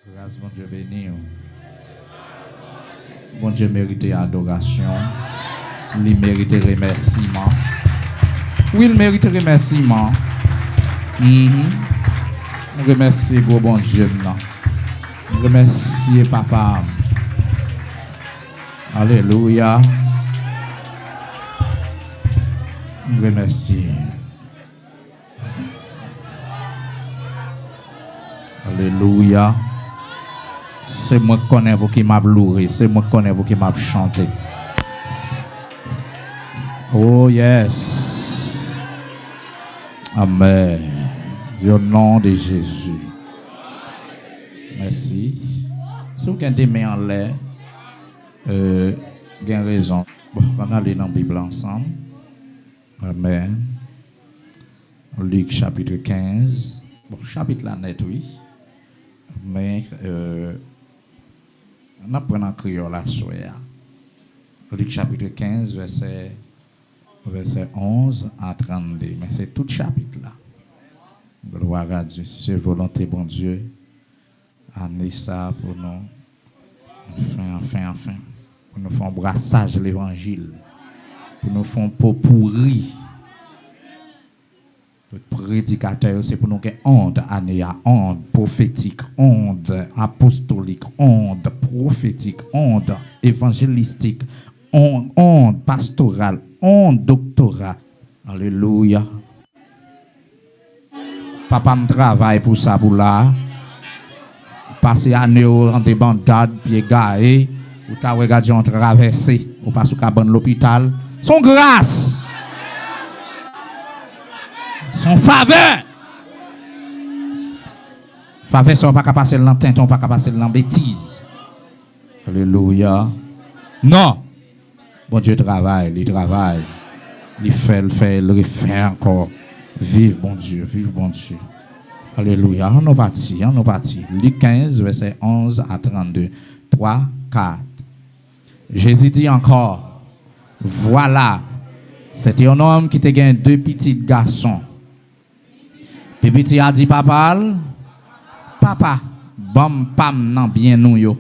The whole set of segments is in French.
Grâce, bon Dieu béni. Bon Dieu mérite adoration. Il mérite remerciement. Oui, il mérite remerciement. On remercie gros bon Dieu. On remercie papa. Alléluia. On remercie. Alléluia. C'est moi qui connais vous qui m'a pleuré. C'est moi qui connais vous qui m'a chanté. Oh yes. Amen. Au nom de Jésus. Merci. Si vous avez des mains en l'air, vous avez raison. Bon, on va aller dans la Bible ensemble. Amen. Luc chapitre 15. Bon, chapitre là net, oui. Mais on apprend en créole la soya. Luc chapitre 15, verset 11 à 32. Mais c'est tout chapitre là. Gloire à Dieu. Si c'est volonté, bon Dieu, amenez ça pour nous. Enfin. Pour nous faire un brassage de l'évangile. Pour nous faire un pot pourri. Le prédicateur, c'est pour nous que onde anéa, onde prophétique, onde apostolique, onde prophétique, onde évangélistique, onde pastorale, onde doctorat. Alléluia. Papa me travaille pour ça, pour là. Passer année en des bandades, pieds gaés, ou t'as regardé en traversé, ou pas sous cabane l'hôpital. Son grâce. Son faveur. Faveur, ça, on va pas passer dans tinton, on va pas passer dans bêtise. Alléluia. Non. Bon Dieu travaille, il travaille. Il fait, il refait encore. Vive bon Dieu, vive bon Dieu. Alléluia. On est parti. Luc 15, verset 11 à 32. 3, 4. Jésus dit encore, voilà, c'était un homme qui te gagne 2 petits garçons. Puis petit a dit papa, bon pam nan bien nou yo.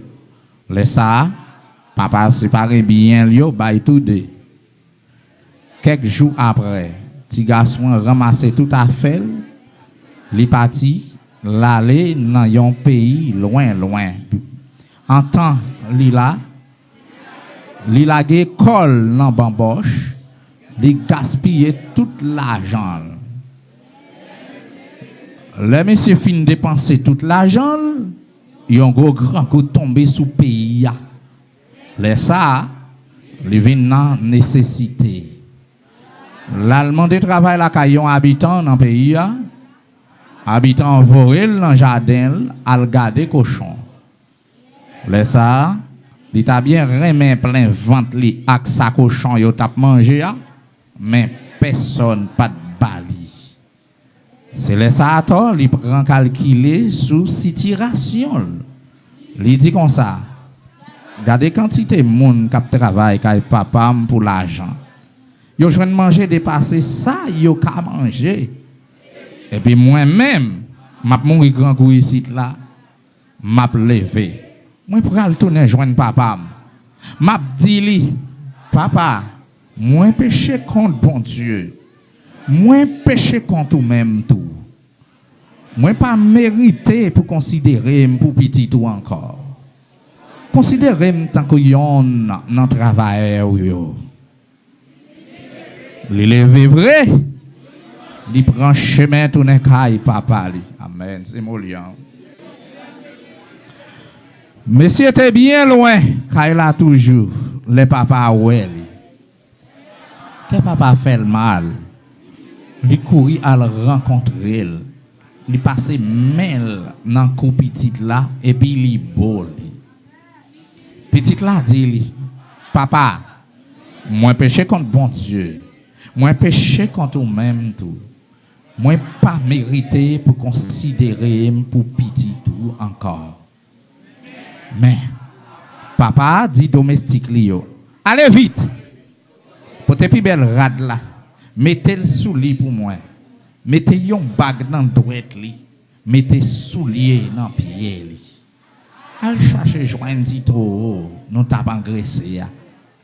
Laisse ça, papa séparé bien yo, bay tout deux. Quelques jours après, petit garçon ramassé tout à fait, li parti, l'aller dans yon pays loin. En temps, li la ge kol nan bamboche, li gaspille tout l'argent. Le monsieur fin dépenser tout l'argent, yon gros grand coup tombé sous pays. Laisse ça, li vin nan nécessité. L'allemand de travail la kayon habitant dans pays, habitant vorel dans jardin, al gade cochon. Laisse ça, li ta bien remen plein ventre li ak sa cochon yo tap manger, mais personne pas de bali. C'est le ça il prend calculer sous situation. Il dit comme ça. Regardez quantité de monde qui travaille avec papa pour l'argent. Yo joine manger dépasser ça, yo ka manger. Et puis moi-même, m'a mourir grand coup ici là, m'a levé. Moi pour aller tourner joindre papa. M'a dit li, papa, moi péché contre bon Dieu. Moi péché contre même tout. Moi pas mérité pour considérer pour petit tout encore. Considérez tant que yon nan travail yo. Li levé vrai. Li prend chemin tourner kay papa li. Amen. C'est molian. Monsieur était bien loin, kay là toujours les papa ouais li. Que papa fait le mal. Li courir à le rencontrer. Li passe mel dans kou petit là et puis li beau li. Petit là dit li, papa, moi péché contre bon Dieu. Moi péché contre même tout. Moi pas mérité pour considérer pour petit tout encore. Mais papa dit domestique li yo, allez vite. Pour te pi belle rad là. Mettez le soulier pour moi. Mettez yon bag dans droite li. Mettez soulier dans pied li. Al chercher joindre Tito, nous t'a pas engraissé.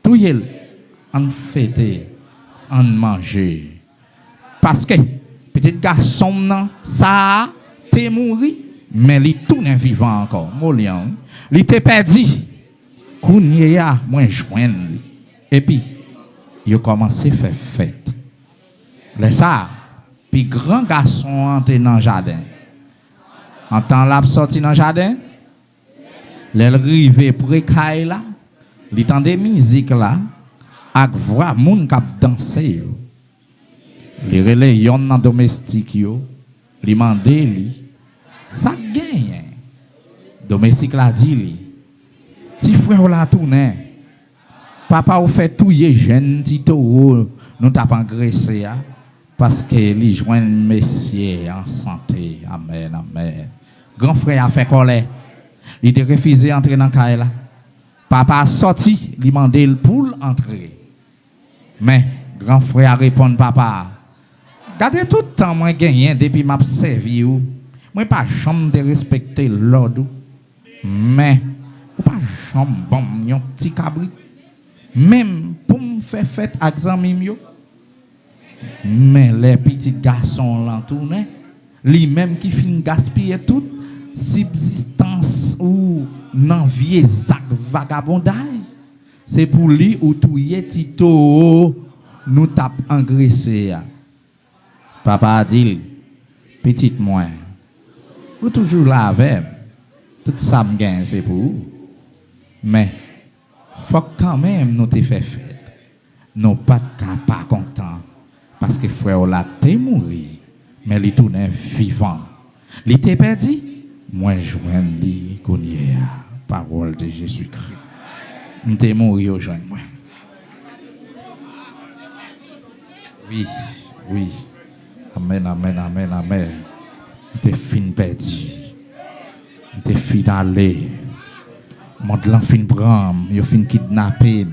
Tout y est, on fêter, on manger. Parce que, petit garçon, non, ça, t'es mouru, mais il tourne vivant encore. Molian, il t'est perdu. Kounya, moi, joindre. Et puis, il a commencé à faire fête. Les ça, puis grand garçon entré dans le jardin. En temps là, sorti dans le jardin, l'arrivée près là, il entendait musique là, avec voix moun k'ap danser. Les relais yon dans domestique yo, li mandé li, ça gagne. Domestique la dit li, ti frère la tourner. Papa ou fait touyer jeune Tito, nous t'a pas engraissé parce que li joint messieurs en santé. Amen, amen. Grand frère a fait colère. Il a refusé d'entrer dans le caille là. Papa a sorti, il a demandé pour entrer. Mais grand frère a répondu papa. Gardez tout le temps moi gagné depuis m'a servi ou. Moi pas jamais de respecter l'ordre. Mais ou pas jamais bon yon petit cabri. Même pour me faire fête avec amis yo. Mais les petits garçons l'entourent, lui-même qui finit gaspiller toute subsistance ou non vieux vagabondage, c'est pour lui ou touyer Tito nous tape engraissé. Papa a dit, petite moi, vous toujours là avec, tout ça me gagne c'est pour vous. Mais faut quand même nous te faire fête. Nous pas pas contents. Parce que frère là t'es mort, mais il tourne vivant. Il était perdu, moi je joins lui connait parole de Jésus-Christ. Il était mort au joint moi. Oui, oui. Amen, amen, amen, amen. Il était fin perdu. Il était fin d'aller. Monde l'en fin prendre, il fin kidnapper,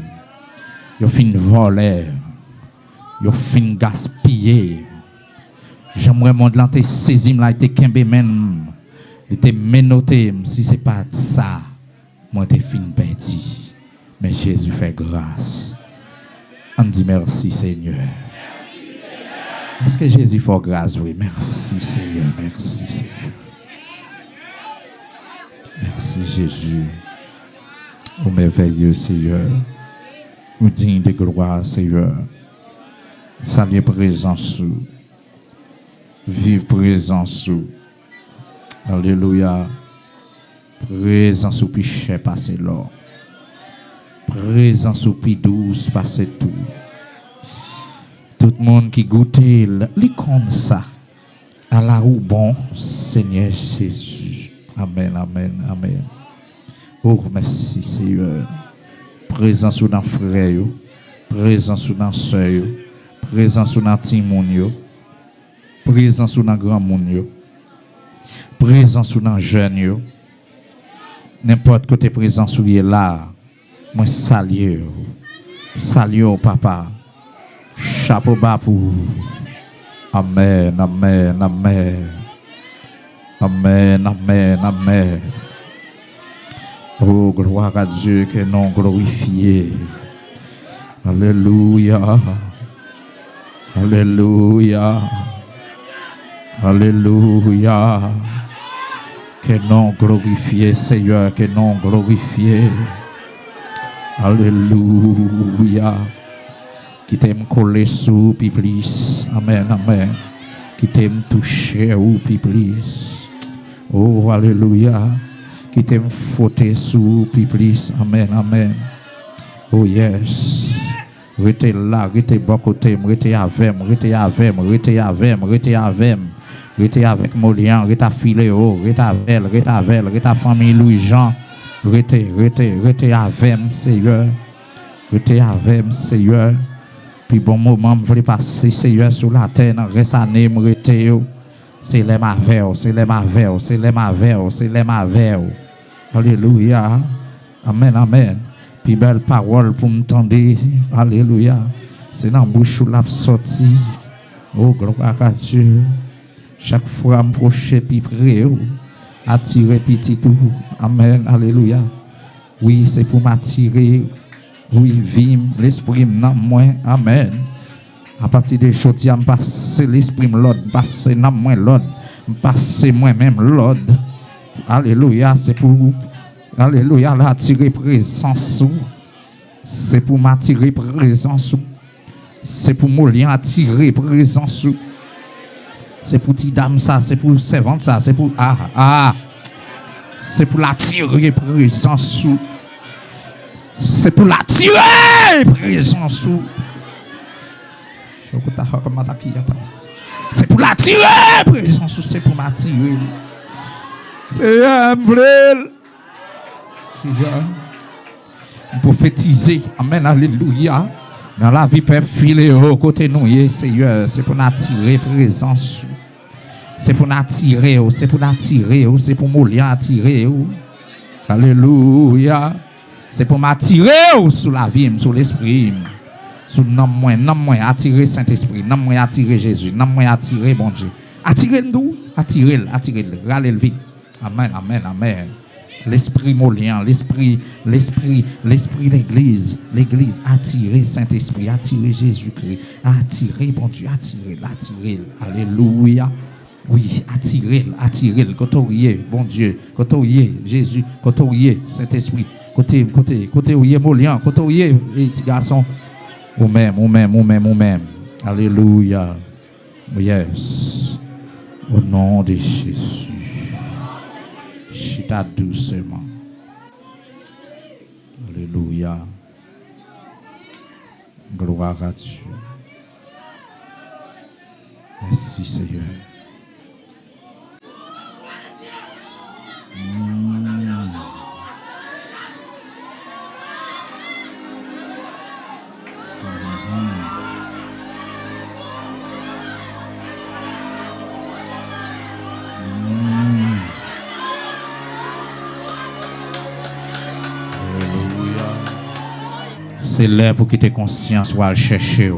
il fin voler. Yo fin gaspillé. J'aimerais mon de l'ante saisi là était kembe même. Il était menotté si c'est pas ça. Moi t'es fin perdu. Mais Jésus fait grâce. On dit merci Seigneur. Est-ce que Jésus fait grâce? Oui, merci Seigneur, merci Seigneur. Merci Jésus. Ô merveilleux Seigneur. Nous digne de gloire Seigneur. Salut présence, vive présence. Alléluia. Présence ou piché passer l'or. Présence ou pi douce passer tout. Tout le monde qui goûte, li comme ça. À la roue bon, Seigneur Jésus. Amen, amen, amen. Oh, merci Seigneur. Présence ou dans frère, présence ou dans soeur. Présence dans Timoun yo, présence dans grand moun yo, présence dans jeune yo, n'importe côté présence où il est là, moi salue papa, chapeau bas pour amen, amen, amen, amen, amen, amen. Oh gloire à Dieu que non glorifié, alléluia. Alléluia. Alléluia. Que non glorifié, Seigneur, que non glorifié. Alléluia. Qui t'aime coller sous, puis plus. Amen, amen. Qui t'aime toucher, ou puis plus. Oh, alléluia. Qui t'aime fouetter sous, puis plus. Amen, amen. Oh, yes. Rete là, rete bon côté, rete avec, rete avec Molian, rete Filéo, rete avec, rete famille Louis-Jean, rete avec Seigneur, rete avec Seigneur. Puis bon moment, je voulais passer Seigneur sur la terre, dans reste année, rete c'est les mavel, c'est les mavel, c'est les mavel, c'est les mavel. Alléluia. Amen, amen. Puis belle parole pour m'entendre. Alléluia. C'est dans la bouche où l'a sorti. Oh, gloire à Dieu. Chaque fois, je me proche puis prier. Attirer petit tout. Amen. Alléluia. Oui, c'est pour m'attirer. Oui, vim, l'esprit dans moi. Amen. À partir de choses, je passe l'esprit l'autre, passe dans moi l'autre, passe moi-même l'autre. Alléluia, c'est pour alléluia, l'attirer présence. C'est pour m'attirer présence. C'est pour m'olier attirer présence. C'est pour ti dame ça, c'est pour servante ça, c'est pour c'est pour l'attirer présence. C'est pour l'attirer présence. C'est pour l'attirer présence, c'est pour m'attirer. C'est un vrai. Prophétiser, amen, alléluia. Dans la vie, peut filer au côté nous, Seigneur, c'est pour attirer présence. C'est pour attirer, c'est pour attirer, c'est pour m'oublier attirer. Alléluia. C'est pour m'attirer sur la vie, sur l'esprit. Sur nom moi, attirer Saint-Esprit, nom moi, attirer Jésus, nom moi, attirer bon Dieu. Attirez-nous, attirez-le. Rallez-le. Amen, amen, amen. L'esprit molien, l'esprit l'église, attirer Saint-Esprit, attirer Jésus-Christ, attirer, bon Dieu, attirer. Alléluia. Oui, attirer, côté bon Dieu, côté Jésus, côté Saint-Esprit, côté molien, côté petit garçon, ou même. Alléluia. Yes. Au nom de Jésus. Chita doucement. Alléluia. Gloire à Dieu. Merci Seigneur. C'est l'heure pour que tes consciences soient à chercher.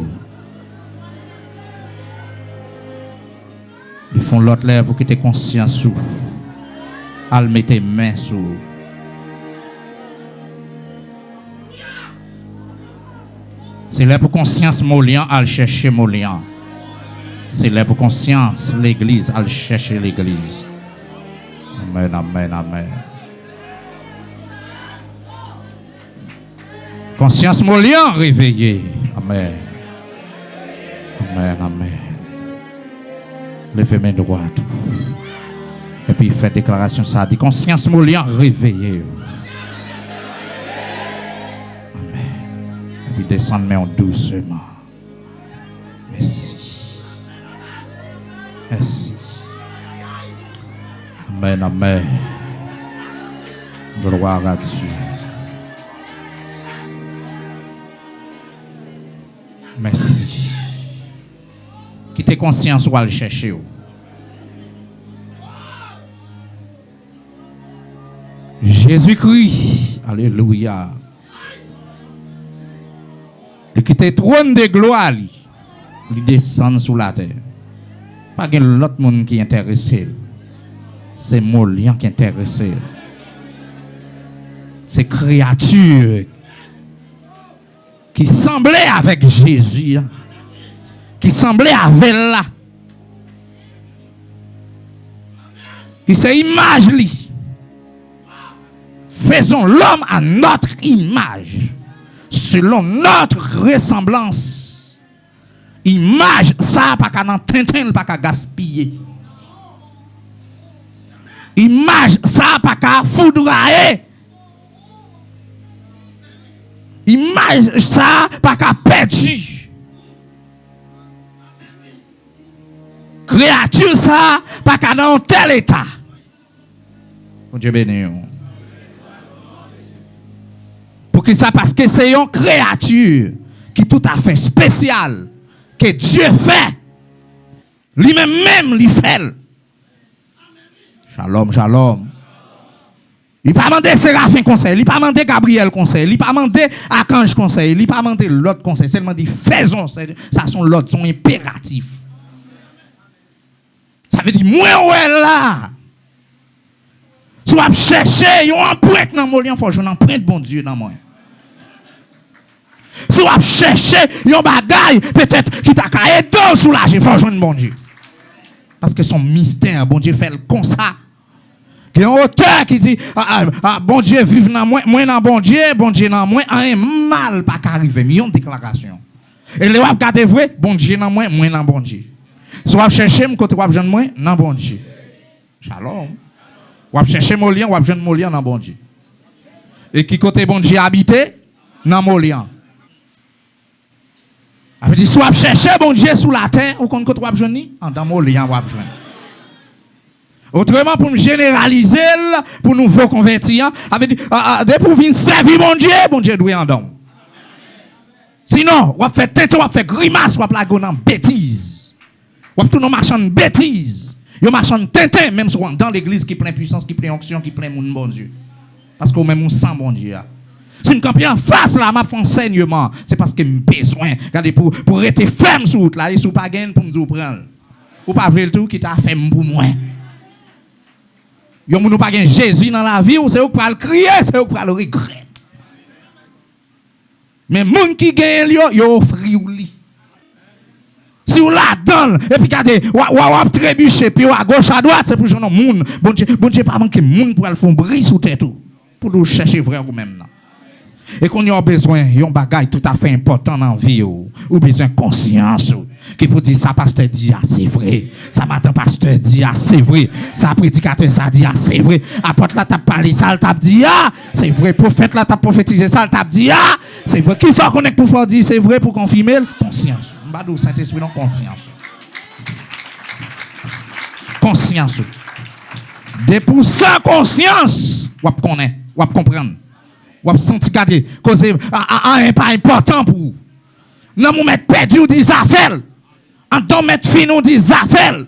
Ils font l'autre l'heure pour que tes consciences soient à mettre tes mains sur. C'est l'heure pour conscience Molian à chercher Molian. C'est l'heure pour conscience l'église à chercher l'église. Amen, amen, amen. Conscience Molian réveillée. Amen. Amen, amen. Levez main droite. Et puis faites déclaration ça. Dit conscience Molian réveillée. Amen. Et puis descendez main doucement. Merci. Merci. Amen, amen. Gloire à Dieu. Merci. Quittez conscience ou aller chercher. Jésus-Christ, alléluia. Il quitte le trône de gloire, il descend sur la terre. Pas que l'autre monde qui est intéressé. C'est Molian qui est intéressé. C'est créature qui semblait avec Jésus, qui semblait avec là, qui c'est image li. Faisons l'homme à notre image, selon notre ressemblance. Image ça pas qu'à n'entendre, pas qu'à gaspiller. Image ça pas qu'à foudroyer. Image ça pas qu'à perdu. Créature ça pas qu'à dans tel état. Bon Dieu béni. Pour que ça parce que c'est une créature qui est tout à fait spéciale que Dieu fait. Lui-même lui fait. Shalom, shalom. Il n'a pas demandé Séraphin conseil, il n'a pas demandé Gabriel conseil, il n'a pas demandé Archange conseil, il n'a pas demandé l'autre conseil, seulement dit faisons, ça sont l'autre, sont impératifs. Ça veut dire, moi, ouais là. vous cherchez une empreinte dans mon lien, il faut que empreinte bon Dieu dans moi. Si vous cherchez une bagaille, peut-être qui t'a aidé à soulager, il faut que bon Dieu. Parce que son mystère, bon Dieu fait comme ça. Il y a un auteur qui dit, bon Dieu vive dans moi, moi dans bon Dieu dans moi, un mal pas qu'arriver, million de déclarations. Et les wap gade vrai, bon Dieu dans moi, moi dans bon Dieu. Si vous cherchez, côté wap jeune moi, dans bon Dieu. Shalom. Wap chercher mon lien, wap jeune mon lien dans bon Dieu. Et qui côté bon Dieu habité, dans mon lien. Avait dit, si wap chercher bon Dieu sous la terre, ou côté wap jeune ni, dans mon lien wap jeune. Autrement, pour nous généraliser, pour nous vous convertir, avait dit, dès pour venir servir bon Dieu doit en don. Sinon, on va faire tête, on va faire grimace, on va plaguer dans bêtise. On va tout nous marchand de bêtise. Yo marchand tintin, même si dans l'église qui plein puissance, qui plein onction, qui plein moun bon Dieu. Parce que même on sent bon Dieu. Si nous campons en face là, m'a fait enseignement, c'est parce que j'ai besoin, regardez, pour être ferme sur route là, et sous pas gain pour me dire prendre. Ou pas vrai le tout qui t'a fait pour moi. Yo moun pas gen Jésus dans la vie, ou c'est ou pour le crier, c'est ou pour le regret. Mais moun qui gagne yo offre ou li. Si ou la donne et puis regardez, ou trébucher puis à gauche à droite, c'est pour joindre moun. Bon Dieu pas manquer moun pour le fond bris sous tête tout. Pour nous chercher vrai ou même là. Et qu'on y a besoin yon bagay tout à fait important dans la vie ou besoin de conscience qui pour dire ça pasteur dit c'est vrai, ça matin pasteur dit c'est vrai, ça prédicateur ça dit c'est vrai, apôtre là t'a parlé ça t'a dit c'est vrai, prophète là t'a prophétisé ça t'a dit c'est vrai, qui ça connaît pour faire dire c'est vrai pour confirmer conscience. M'badou Saint-Esprit non conscience. Conscience. De pour sans conscience, ou connaît, ou comprendre. Ou senti garder cause pas important pour vous. Non vous mettre perdu ou des affaires. En temps mettre fin ou des affaires.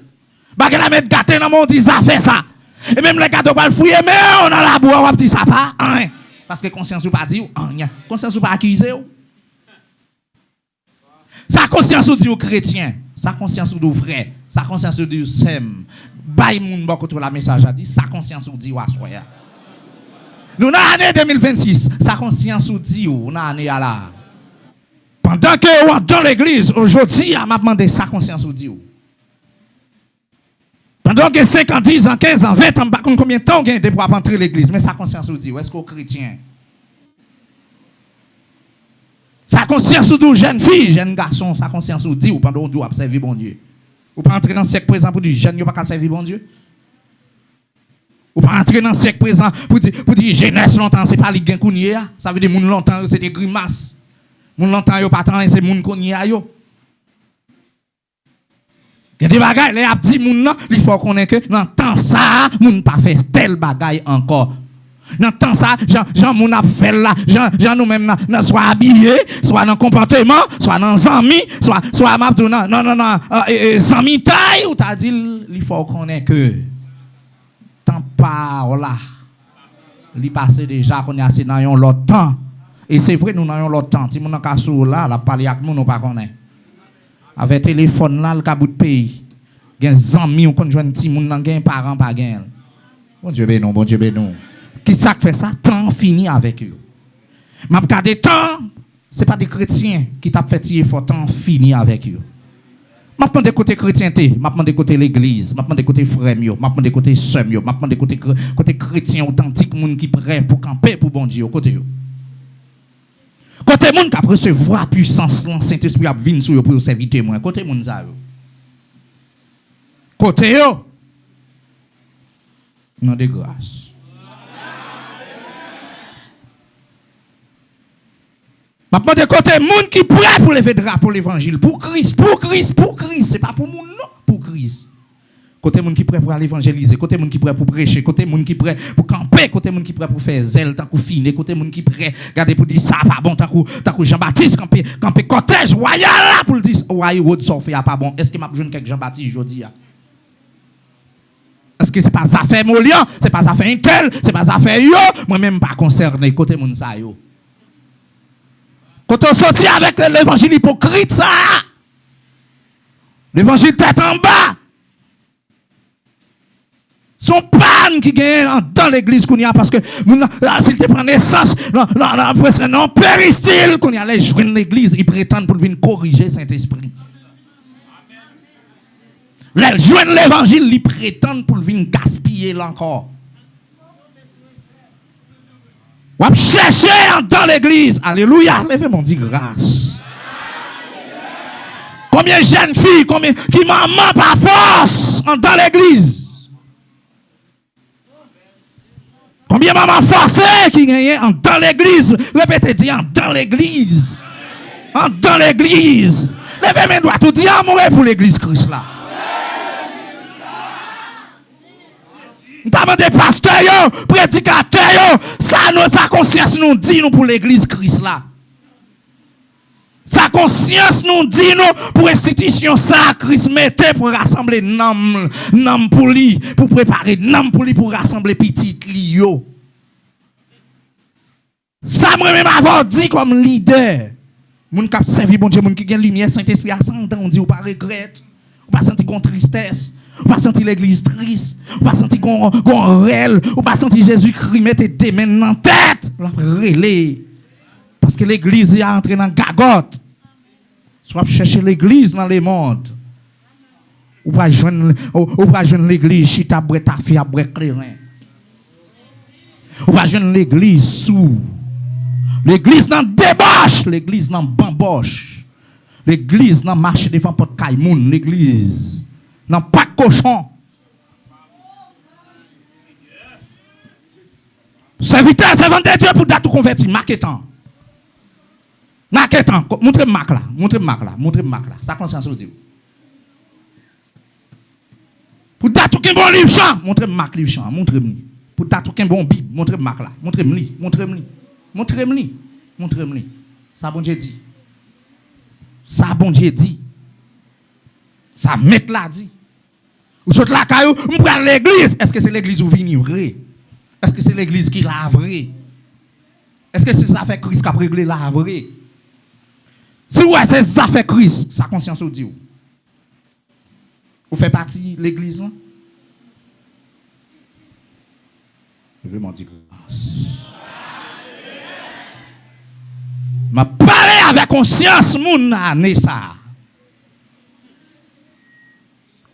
Bagay la mettre gâté dans mon des affaires ça. Et même les gâteaux pas fouiller mais on a la boire ou dit ça pas rien. Parce que conscience ou pas dit ou rien. Conscience ou pas accusé ou. Sa conscience ou dit ou chrétien, sa conscience ou dit frère, sa conscience ou dit sem. Bay moun bon contre la message a dit sa conscience ou dit ou assoya. Nous, dans l'année 2026, sa conscience ou dit, ou dans l'année à la. Pendant que vous dans l'église, aujourd'hui, à m'a demandé sa conscience ou dit. Pendant que 5 ans, 10 ans, 15 ans, 20 ans, combien de temps vous avez pour entrer l'église, mais sa conscience ou dit, est-ce qu'on est chrétien? Sa conscience ou dit, jeune fille, jeune garçon, sa conscience ou dit, ou pendant que vous observez bon Dieu. Ou pas entrer dans le siècle présent pour dire, jeune, vous pas servir bon Dieu? Ou pas entrer dans le siècle présent pour dire jeunesse longtemps, c'est pas les gens qu'on ça veut dire moun longtemps, c'est des grimaces. Moun longtemps, yo pas tant, c'est moun qu'on y a yo. Il y a des bagailles, les ap dit moun nan, il faut qu'on ait que dans temps ça, moun pas fait tel bagaille encore. Dans temps ça, Jean moun ap fait là, Jean nous même soit habillé, soit dans comportement, soit dans zami, soit m'a non, zami taille ou t'a dit il faut qu'on ait que temps pas là. Il passé déjà qu'on est assez dans l'autre temps. Et c'est vrai nous dans l'autre temps, si moun nan ka sou là, la parler avec moun on pas connaît. Avec téléphone là, le cabot de pays. Gen zami ou kon joine ti moun nan gen parents pas gen. Bon Dieu bénon, bon Dieu bénon. Qui ça fait ça? Temps fini avec eux. M'a regardé temps, c'est pas des chrétiens qui t'a fait tirer fort temps fini avec eux. M'a demandé côté chrétienté, m'a demandé côté l'église, m'a demandé côté frère mio, m'a demandé côté sœur mio, m'a demandé côté chrétien authentique moun qui prêt pour camper pour bon Dieu côté yo. Côté moun qui a recevoir puissance le Saint-Esprit a venir sur yo pour servir témoin, côté moun ça yo. Côté yo. Non de grâce. Maintenant, de côté, monde qui prêt pour lever drapeau l'évangile, pour Christ, c'est pas pour monde non, pour Christ. Côté monde qui prêt pour aller évangéliser, côté monde qui prêt pour prêcher, côté monde qui prêt pour camper, côté monde qui prêt pour faire zèle, tant qu'on finit, côté monde qui prêt, regardez pour dire ça pas bon, tant qu'on Jean-Baptiste camper cortège royal là pour dire royal road sorfé pas bon. Est-ce que m'a besoin quelque Jean-Baptiste jodi a? Est-ce que c'est pas ça fait Molian, c'est pas ça fait Intel, c'est pas ça fait yo, moi même pas concerné côté monde ça yo. Quand on sortit avec l'évangile hypocrite, ça, l'évangile tête en bas. Son panne qui gagne dans l'église qu'on y a parce que s'il te prend naissance non péristyle qu'on y a les joindre l'église, ils prétendent pour venir corriger Saint-Esprit. Les joindre l'évangile, ils prétendent pour venir gaspiller là encore. On va chercher dans l'église. Alléluia. Levez mon dit grâce. Combien de jeunes filles, combien qui maman par force dans l'église? Combien de mamans forcées qui gagnent dans l'église? Répétez, dis dans l'église. Dans l'église. Levez mes doigts, tout dit amour pour l'église Christ là. Nous avons des pasteurs, prédicateurs, sa conscience nous dit nous pour l'église Christ là. Sa conscience nous dit nous pour l'institution ça Christ mettait pour rassembler nam pour lui, pour préparer nam pour lui pour rassembler petit lio. Ça moi même avoir dit comme leader. Moun k'ap servi bon Dieu, moun qui gagne lumière Saint-Esprit à 100 ans, on dit ou pas regrette, ou pas sentir gon tristesse. Ou pas sentir l'église triste, ou pas sentir qu'on rêle, ou pas sentir Jésus-Christ mettre des mains dans la tête, la relais. Parce que l'église est entrée dans la gagotte. Soit chercher l'église dans le monde. Ou pas joindre l'église, si ta bré ta fille à bré clairin. Ou pas joindre l'église sous. L'église dans débauche, l'église dans bamboche. L'église dans marché devant porte Kaimoun, l'église. Non, pas cochon. Serviteur, servant de Dieu pour tout convertir. Marquetant. Montrez-moi là. Ça conscience au Dieu. Pour tout qu'un bon livre chant. Montrez-moi livre chant. Montrez-moi. Pour tout qu'un bon Bible. Montrez-moi là. Montrez-moi. Ça bon Dieu dit. Ça met là dit. Ou saute la caillou, on prend l'église. Est-ce que c'est l'église où vient vrai? Est-ce que c'est l'église qui l'a vrai? Est-ce que c'est ça fait Christ qui a réglé la vrai? Si ouais, c'est ça fait Christ, sa conscience au Dieu. Vous faites partie de l'église là? Je vais m'en dire grâce. Je parle avec conscience, mon année ça.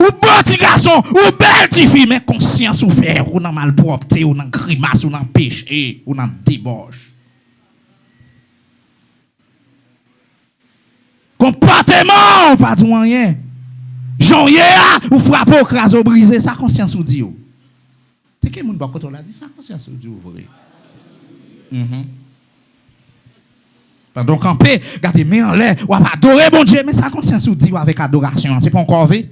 Ou petit garçon, ou belle petite fille, mais conscience ou faire, ou dans malpropreté, ou dans grimace, ou dans péché, ou dans débauche. Comportement, pas de moyen. Jean ou frappe au crase ou brisé, sa conscience ou dit. T'es que moun bakot on a dit, sa conscience ou dit vrai. Pendant qu'on peut, gardez main en l'air, ou adorer bon Dieu, mais sa conscience ou dit avec adoration, c'est pas encore vrai.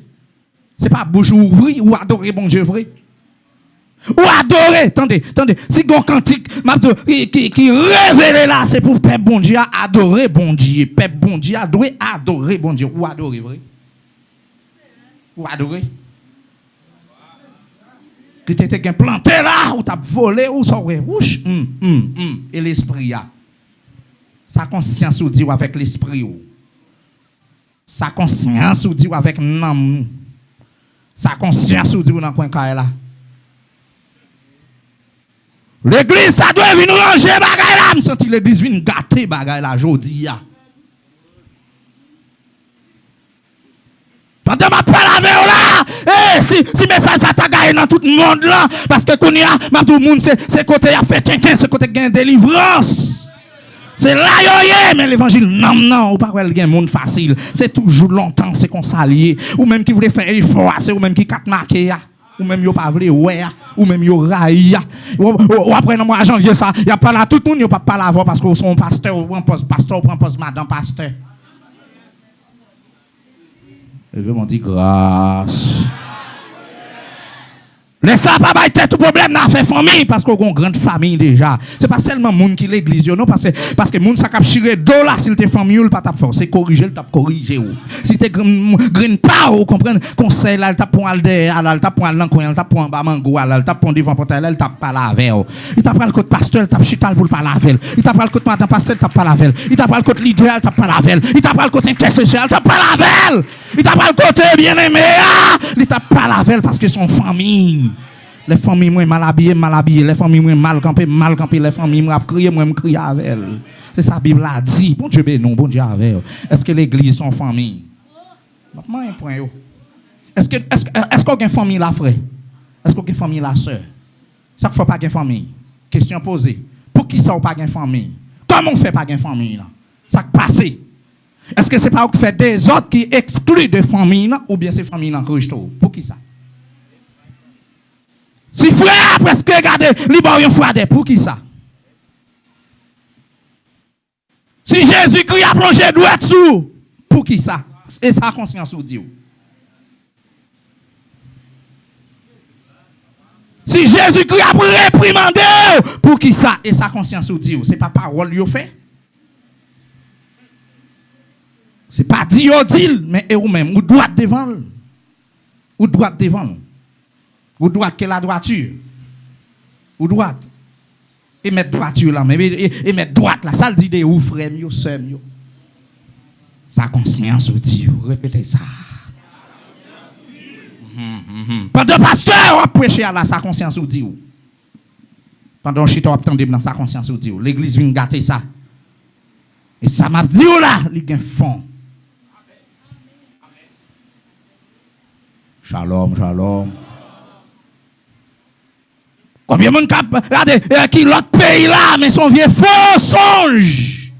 C'est pas bouche ouvrie ou adorer bon Dieu vrai. Ou adorer, attendez, si gon cantique qui révèle là, c'est pour peuple bon Dieu adorer bon Dieu, peuple bon Dieu adorer bon Dieu ou adorer vrai. Ou adorer. Que tu étais planté là ou t'as volé ou ça ouais, et l'esprit a. Sa conscience ou dit avec l'esprit ou. Sa conscience ou dit avec nam. Sa conscience ou dit dans coin là. L'église ça doit venir ranger bagay là, me senti l'église vient gâter bagay là jodi ya. Pendant ma parole là, si message ça t'a gagné dans tout le monde là parce que qu'on y a m'a tout le monde c'est côté a fait quelqu'un c'est côté gain délivrance. C'est là yoye, mais l'évangile, non, ou pas qu'il y a un monde facile. C'est toujours longtemps, c'est qu'on s'allie. Ou même qui voulait faire effort, c'est ou même qui quatre marqué, ou même yo pas voulu ouais, ou même yo raï. Ou après dans mois janvier ça, y a pas là tout le monde yo pas la voir parce que son pasteur ou un poste pasteur ou un poste madame pasteur. Je veux m'en dire grâce. Laissez pas bailler tout problème dans fait famille parce qu'on a une grande famille déjà. C'est pas seulement monde qui l'église non parce que monde ça cap chirer dos là s'il te famille ou pas t'a forcer corriger le t'a corriger ou. Si t'es green pas ou comprendre conseil là t'a prend al derrière là t'a prend dans coin t'a prend bas mango là t'a prend devant portail là t'a pas laver. Il t'a prend le côté pasteur t'a chital pour pas laver. Il t'a prend le côté madame pasteur t'a pas laver. Il t'a prend le côté leader t'a pas laver. Il t'a prend le côté intercesseur t'a pas laver. Il t'a pas le côté bien-aimé, il t'a pas laver parce que son famille. Les familles moi mal habillées, les familles moi mal campées, les familles moi crier, moi me crier avec elles. C'est ça la Bible a dit. Bon Dieu non, bon Dieu avec. Est-ce que l'église sont famille? Maman un point yo. Est-ce qu'on a une famille là frère? Est-ce qu'on a une famille là sœur? Ça ne faut pas une famille. Question posée. Pour qui ça ou pas une famille? Comment on fait pas une famille là? Ça passe. Est-ce que c'est pas vous fait des autres qui excluent de famille là, ou bien c'est famille dans Christ? Pour qui ça? Si frère presque regardez, libère un frère pour qui ça? Si Jésus-Christ a plongé droit dessous, pour qui ça? Et sa conscience vous dit. Si Jésus-Christ a réprimandé, pour qui ça? Et sa conscience vous dit. C'est pas parole qu'il fait. C'est pas dit au dit, mais et ou même, ou droit devant. Ou droit devant. Ou droite que la droiture. Ou droite. Et mettre droiture là, et mettre droite là. Ça le dit de ou frère, yo, sœur, yo. Sa conscience vous dit, répétez ça. Pendant pasteur, on prêche à la sa conscience vous dit. Pendant chita on attendait dans sa conscience vous dit. L'église vient gâter ça. Et ça m'a dit là, il y a un fond. Shalom, shalom. Combien de monde qui l'autre pays là, mais son vieux faux songe.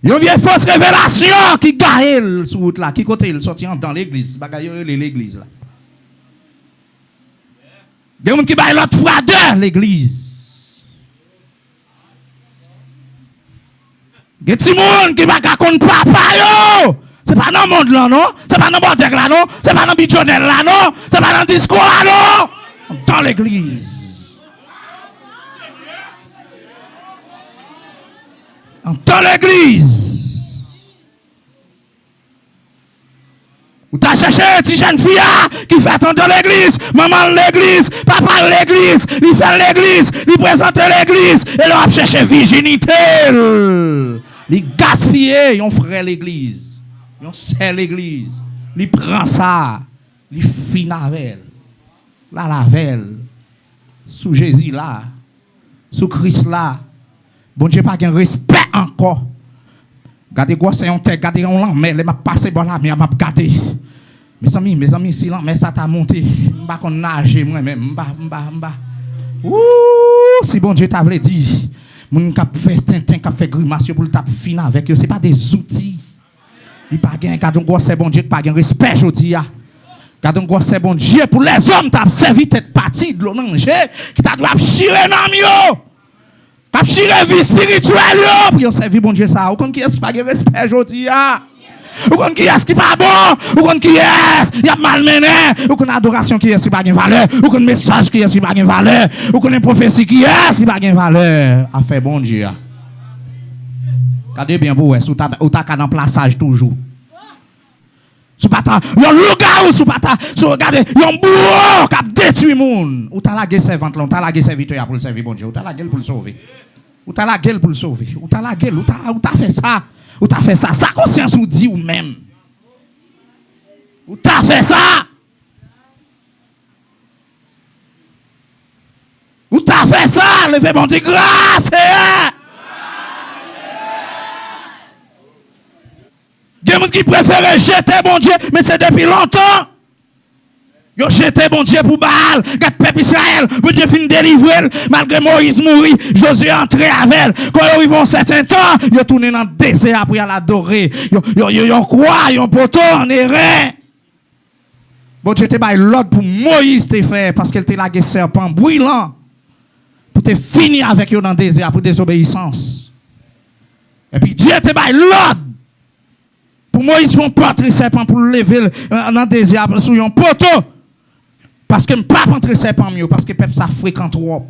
Une vieille fausse révélation qui gagne sur route là, qui côté il sorti dans l'église, bagaille l'église là. Des gens qui baillent l'autre froideur l'église. Des petits gens qui va contre papa yo. C'est pas dans le monde là non, c'est pas dans le bordel là non, c'est pas dans le bijonnel là non, c'est pas dans le discours là non. Dans l'église. Dans l'église. Ou t'as cherché un petit jeune fille qui fait attendre l'église, maman l'église, papa l'église, il fait l'église, il présente l'église, et là, il cherche virginité. Il gaspille, il frère l'église, il sert l'église, il prend ça, il finit avec la lavelle, sous Jésus là, sous Christ là. Bon Dieu, pas de respect encore. Gardez quoi, c'est un tête, gardez un mais les m'a passé bon là, mais m'a gardé. Mes amis, si mais ça t'a monté, m'ba qu'on nager moi-même, m'ba. Ouh, si bon Dieu t'a voulu dire, moun k'ap fait tintin, k'ap fait grimace pour le tap fin avec eux, c'est pas des outils. Il pas gain, gardons quoi, c'est bon Dieu, pas gain respect jodi a. Gardons quoi, c'est bon Dieu pour les hommes t'a servi tête partie de l'onanger, qui t'a doit chirer nan yo. T'as chiré vie spirituelle yo, puis on servi bon Dieu ça. Ou kon qui est qui pas de respect aujourd'hui a. Ou kon qui est qui pas bon, ou kon qui est y a malmené, ou kon adoration qui est qui pas de valeur, ou kon message qui est qui pas de valeur, ou kon prophétie qui est qui pas de valeur. A fait bon Dieu. Regardez bien vous ou ta dans plaçage toujours. Sous pata, yon louga ou sous pata, sous regardez, yon bourreau qui a détruit moun. Ou t'as la gueule servante là, ou t'as la gueule serviteur pour le servir bon Dieu, ou t'as la gueule pour le sauver. Ou t'as la gueule pour le sauver. Ou t'as la gueule, ou t'as fait ça. Ou t'as fait ça. Sa conscience ou dit ou même. Ou t'as fait ça. Ou t'as fait ça. Levez bon Dieu grâce. Il y a des gens qui préfèrent jeter bon Dieu, mais c'est depuis longtemps. Ils ont jeté bon Dieu pour Baal, gâte peuple Israël, bon Dieu fin délivrer, malgré Moïse mourir, Josué entré avec. Quand ils arrivent un certain temps, ils tournent dans le désert pour l'adorer. Ils croient, ils ont poteau en erreur. Bon Dieu te bail l'ordre pour Moïse te faire, parce qu'elle te lagué serpent brûlant, pour te finir avec eux dans le désert, pour désobéissance. Et puis Dieu te bail l'ordre. Pour Moïse, ils vont porter serpent pour lever dans le désert, sur un poteau. Parce que je ne peux pas rentrer serpent mieux, parce que peuple ça fréquente trop.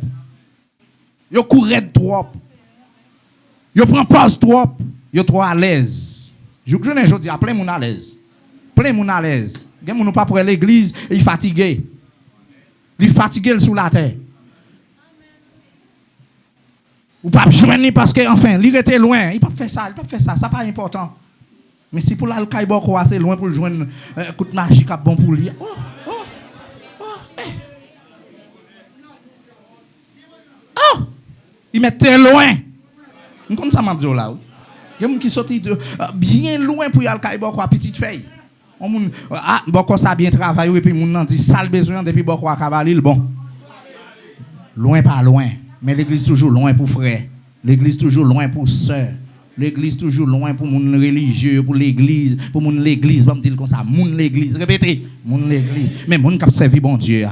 Yo courait trop. Yo prend pause trop. Yo trop à l'aise. Je dis plein moun à l'aise. Plein moun à l'aise. Gen moun pas pour l'église, il fatigué. Il fatigué sous la terre. Ou pas joindre parce que enfin, il était loin, il pas faire ça, ça pas important. Mais si pour la Kaiboko c'est loin pour le joindre coup de magie qui bon pour lui. Ils mettent loin. On compte ça, m'abdou là. Il y a des gens qui sortent bien loin pour y aller à petite feuille. Ah, bon, ça bien travaillé, et puis moun nan dit, ça le besoin depuis beaucoup à Cavalil, bon. Loin pas loin. Mais l'église toujours loin pour frère. L'église toujours loin pour sœur. L'église toujours loin pour moun religieux, pour l'église, pour moun l'église, va me dire comme ça, moun l'église, répétez, moun l'église. Mais moun qui servi bon Dieu,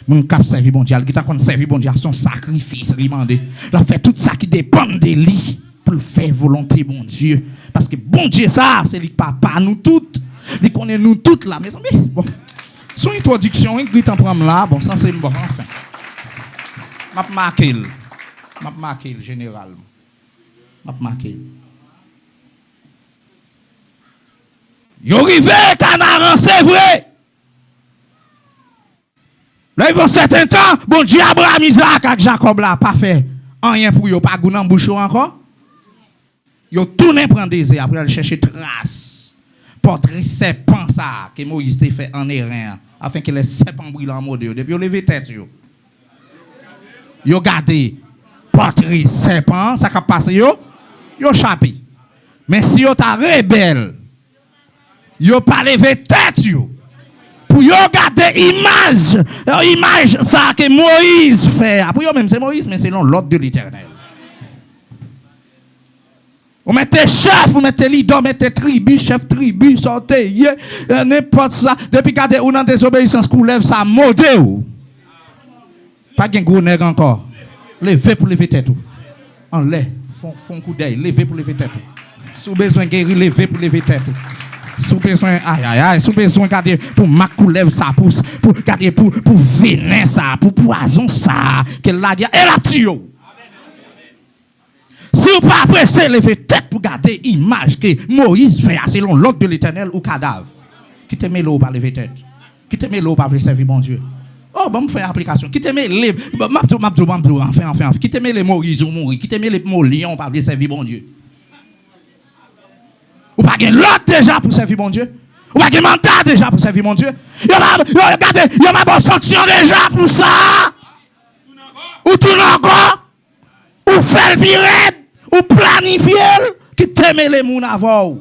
moun qui servi bon Dieu, qui t'a servi bon Dieu, son sacrifice, demandé. Il a fait tout ça qui dépend de lui pour faire volonté bon Dieu. Parce que bon Dieu ça, c'est lui papa nous toutes. Il connaît nous toutes là, mes amis. Bon. Son introduction, il est en prendre là, bon, ça c'est bon, enfin. M'a marqué généralement. M'a marqué. Yo rivé Canaran, c'est vrai. Là, ils vont certain temps, bon Dieu, Abraham, Isaac, avec Jacob là, pas fait rien pour eux, pas goût dans bouche encore. Yo tourné prendre des après aller chercher trace. Portrait serpent ça que Moïse t'a fait en erreur afin que les serpents brillent en mode depuis yo lever tête yo. Yo gardé portrait serpent ça ka passe yo chapé. Mais si yo ta rebelle yo pas lever tête yo pour yo garder image ça que Moïse fait. Après yo même c'est Moïse mais c'est l'ordre de l'Éternel. Vous mettez chef, vous mettez leader, vous mettez tribu, chef tribu, sortez, n'importe ça. Depuis que vous avez désobéissance, vous lève ça, modé ou. Pas de gros nègre encore. Levez pour lever tête. En l'air, font coup d'œil, levez pour lever tête. Sous besoin de guérir, levez pour lever tête. Sous besoin, sous besoin garder pour macou lève ça, pour garder pour venin ça, pour poison ça, qu'elle l'a dit, elle a tué. Si vous pas pressé, lever tête pour garder l'image que Moïse fait selon l'ordre de l'Éternel ou cadavre. Qui te met l'eau par lever tête. Qui te met l'eau par servir bon Dieu. Oh, bon, me faire application. Qui te met les. Enfin. Qui te met les Moïse ou mourir. Qui te met les mots lion par servir bon Dieu. Ou pas l'autre déjà pour servir bon Dieu. Ou pas mental déjà pour servir mon Dieu. Regardez, il y a ma bonne sanction déjà pour ça. Ou tout encore. Ou faire le pirate. Ou planifier qui te mêle moun avant.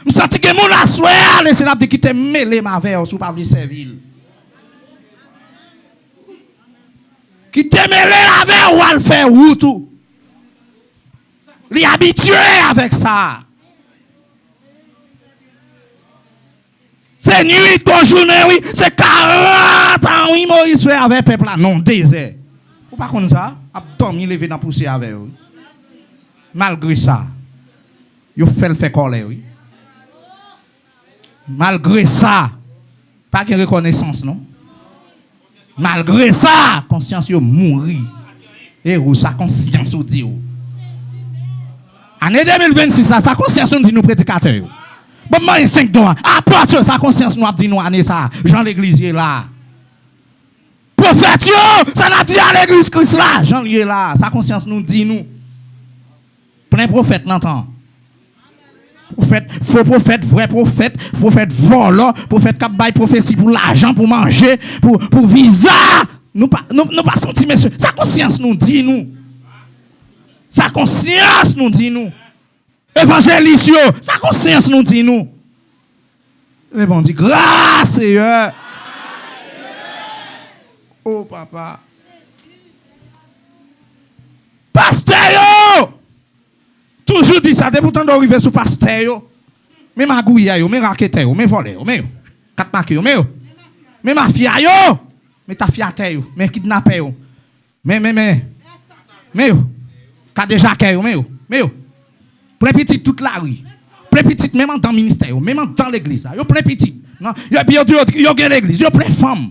Je sens que moun a souhait aller c'est là qui te mêle ma veille sous pas venir servir. Qui te mêle la veille ou al faire ou tout. Li habitué avec ça. C'est nuit ton journée oui, c'est 40 ans oui Moïse fait avec peuple là non désert. Ou pas comme ça, a dormi levé dans poussière avec eux. Malgré ça, yo fait le fait colère oui. Malgré ça, pas de reconnaissance non. Malgré ça, conscience yo mouri. Et ou sa conscience ou dit ou. Année 2026 là, sa conscience nous dit nous prédicateurs. Bon moi 5 dollars. Apporte sa conscience nous a dit nous année ça. Jean l'église là. Prophète yo, ça n'a dit à l'église Christ là. Jean lié là, sa conscience nous dit nous. Plein prophète l'entend. Prophète, faux prophète, vrai prophète, prophète volant, prophète qui baille prophétie pour l'argent, pour manger, pour visa. Nous pas senti monsieur. Sa conscience nous dit nous. Sa conscience nous dit nous. Évangéliste, sa conscience nous dit nous. Mais bon dit grâce Seigneur. Oh papa. Pasteur. Toujours dit ça, pourtant d'arriver sur pasteur. Mais ma gouille, mais raquette, mais volé, mais quatre marqués, mais mafia, mais ta fiaté, mais kidnappé, mais, qu'a déjà mais, plein petit toute la rue, plein petit même dans le ministère, même dans l'église, yo plein petit, non, yo plein l'église, yo plein femme,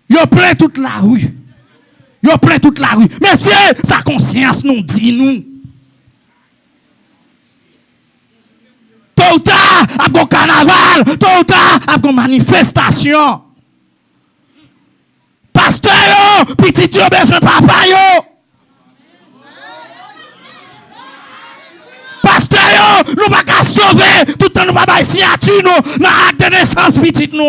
yo plein toute la rue, Monsieur, sa conscience nous dit nous. Tôt ou tard, après un carnaval, tôt ou tard, après une manifestation. Pasteur, petit yo besoin papa yo. Pasteur, nous pas qu'à sauver, tout le temps nous pas bailler signature nous, dans l'acte de naissance petit nous.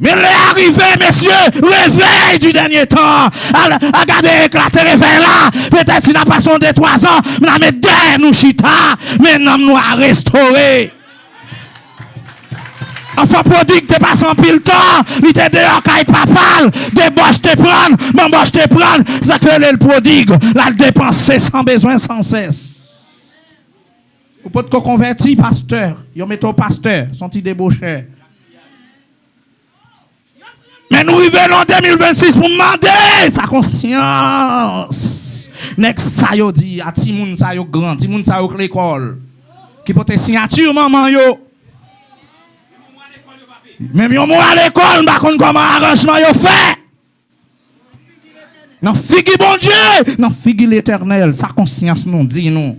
Mais l'arrivée, messieurs, réveil du dernier temps. Regardez, éclater réveil là. Peut-être il n'a pas son des 3 ans, mais on a mis derrière nous chita. Maintenant, nous a restauré. Enfin, prodigue, t'es pas sans pile temps. Il était dehors, quand il papal. Débauche te prendre, m'embauche te prendre. Ça fait le prodigue. La dépenser sans besoin, sans cesse. Vous pouvez te convertir, pasteur. Vous mettez au pasteur, son petit débauché. Mais nous vivons en 2026 pour demander sa conscience. Next, ça y dit, à Timoun, ça y grand, Timoun, ça y l'école. Qui peut te signature, maman, yo. Même yo moi à l'école, par contre comment arrangement yo fait. Non figue bon Dieu, non figue l'Éternel, sa conscience nous dit nous.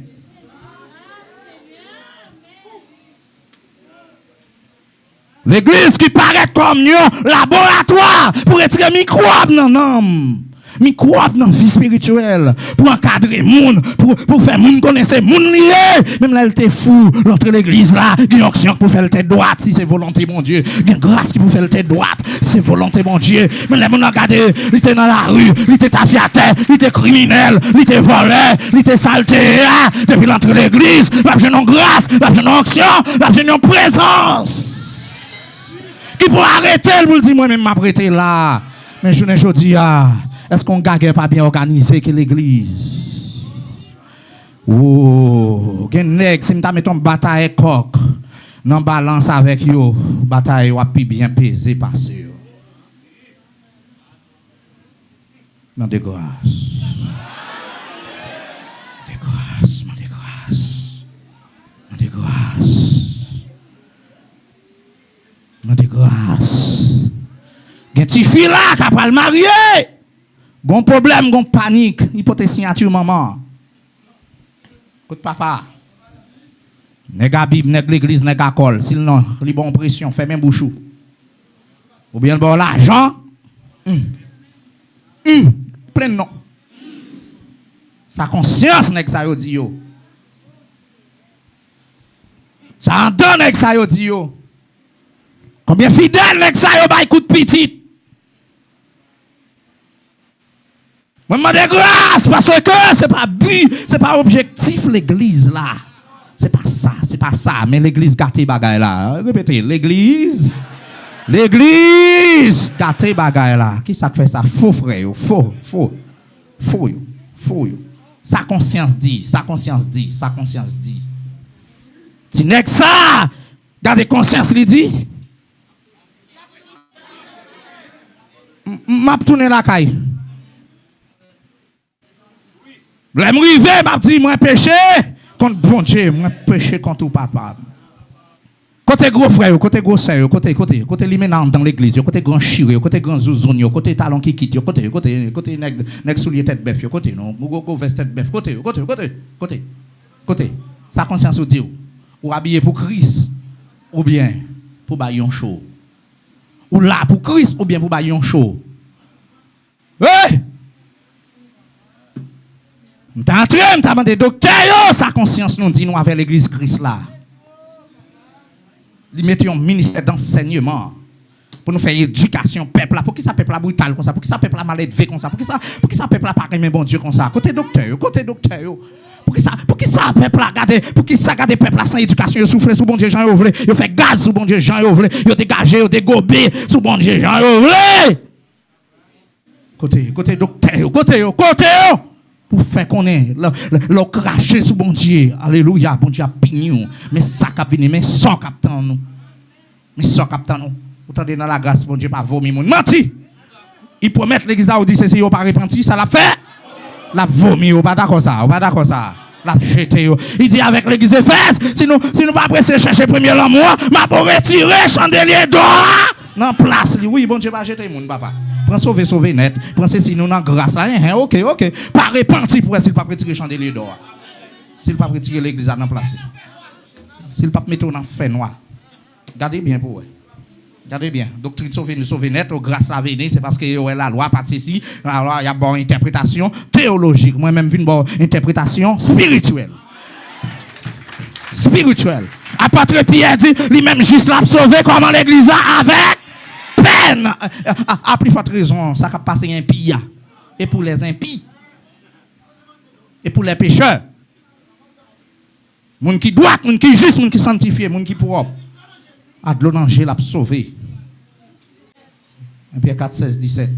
L'église qui paraît comme un laboratoire pour retirer microbes dans l'homme. Microbes dans la vie spirituelle. Pour encadrer le monde. Pour faire le monde connaître le monde lié. Même là, elle était fou. L'entrée de l'église là. Il y a une action pour faire le tête droite. Si c'est volonté, mon Dieu. Il y a une grâce qui pour faire le tête droite. C'est volonté, mon Dieu. Mais là, on a regardé. Il était dans la rue. Il était tafiateur. Il était criminel. Il était volé. Il était saleté. Depuis l'entrée de l'église. La besoin de grâce. La besoin d'action. La besoin de présence. Qui pour arrêter. Pour le dire, moi-même, m'apprêter là. Mais je ne dis pas. Est-ce qu'on gagne pas bien organisé que l'église? Oh, gen nèg si m'ta mettons bataille coq dans balance avec yo, bataille wa pi bien pesé passer. Non de grâce. De grâce, de grâce. De grâce. De grâce. Gen ti fille là qui va le marier. Gon problème, gon panique, il peut te signature maman. Écoute papa. Nèg a Bible, nèg l'église, nèg a col. S'il non, li bon pression, fait même bouchou. Ou bien bon l'argent. Plein non. Sa conscience nèg ça yo di yo. Ça entend nèg ça yo di yo. Combien fidèle nèg ça yo bay coup de petit. Moi, je demande grâce parce que c'est pas but, c'est pas objectif l'église là. C'est pas ça. Mais l'église gâté bagay là. Répétez, l'église gâté bagay là. Qui ça fait ça? Faux frère, faux. Sa conscience dit. Tu n'es que ça. Gardez conscience, il dit. M'a tourné la caille. Je m'rive, m'a dit, moi péché contre bon Dieu, moi péché contre papa. Côté gros frère, côté gros sœur, côté li maintenant dans l'église, côté grand chiré, côté grand zouzoun, côté talon qui quitte, côté nèg soulier tête bœuf, côté non, go veste tête bœuf, côté. Sa conscience ou dit ou habillé pour Christ ou bien pour bailler un show. Ou là pour Christ ou bien pour bailler un show. Hey! M'ta entré, m'ta demandé docteur, sa conscience nous dit nous avec l'église Christ là. Il mettait un ministère d'enseignement pour nous faire éducation peuple là. Pour qui ça peuple là brutal comme ça? Pour qui ça peuple là mal élevé comme ça? Pour qui ça peuple là pas aimer bon Dieu comme ça? Côté docteur. Pour qui ça peuple là garder? Pour qui ça garder peuple là sans éducation? Yo souffle sous bon Dieu Jean yo vle. Yo fait gaz sous bon Dieu Jean yo vle. Yo dégagé, yo dégobé sous bon Dieu Jean yo vle. Côté docteur, côté. Pour faire qu'on est le cracher sous bon Dieu. Alléluia, bon Dieu a pignon. Mais ça cap venir, mais ça captant nous. Vous entendez dans la grâce, bon Dieu pas vomir mon menti. Il promet l'église là, dit c'est yo pas repenti, ça l'a fait. La vomir, pas d'accord ça. La jeter. Il dit avec l'église Éphèse, si nous pas presser chercher premier l'amour, m'a pour retirer chandelier d'or. Non place, oui, bon Dieu va jeter mon papa. Prends sauver net. Prends ceci nous dans grâce là. OK. Pas repenti pour s'il pas retirer chandelier d'or. S'il pas retirer l'église dans place. S'il pas mettre dans fait noir. Gardez bien pour eux. Regardez bien, doctrine sauver net, grâce à venir, c'est parce que la loi partie ici, la loi il y a une interprétation théologique, moi-même une bonne interprétation spirituelle. Apôtre Pierre dit, lui-même juste l'a sauvé comment l'église a avec paix. peine, à plus forte raison, ça va passer impie. Et pour les impies, et pour les pécheurs, moun qui doit, moun qui juste, moun qui sanctifié, moun qui propre, à de l'eau danger l'a sauvé. 1 Pierre 4, 16, 17.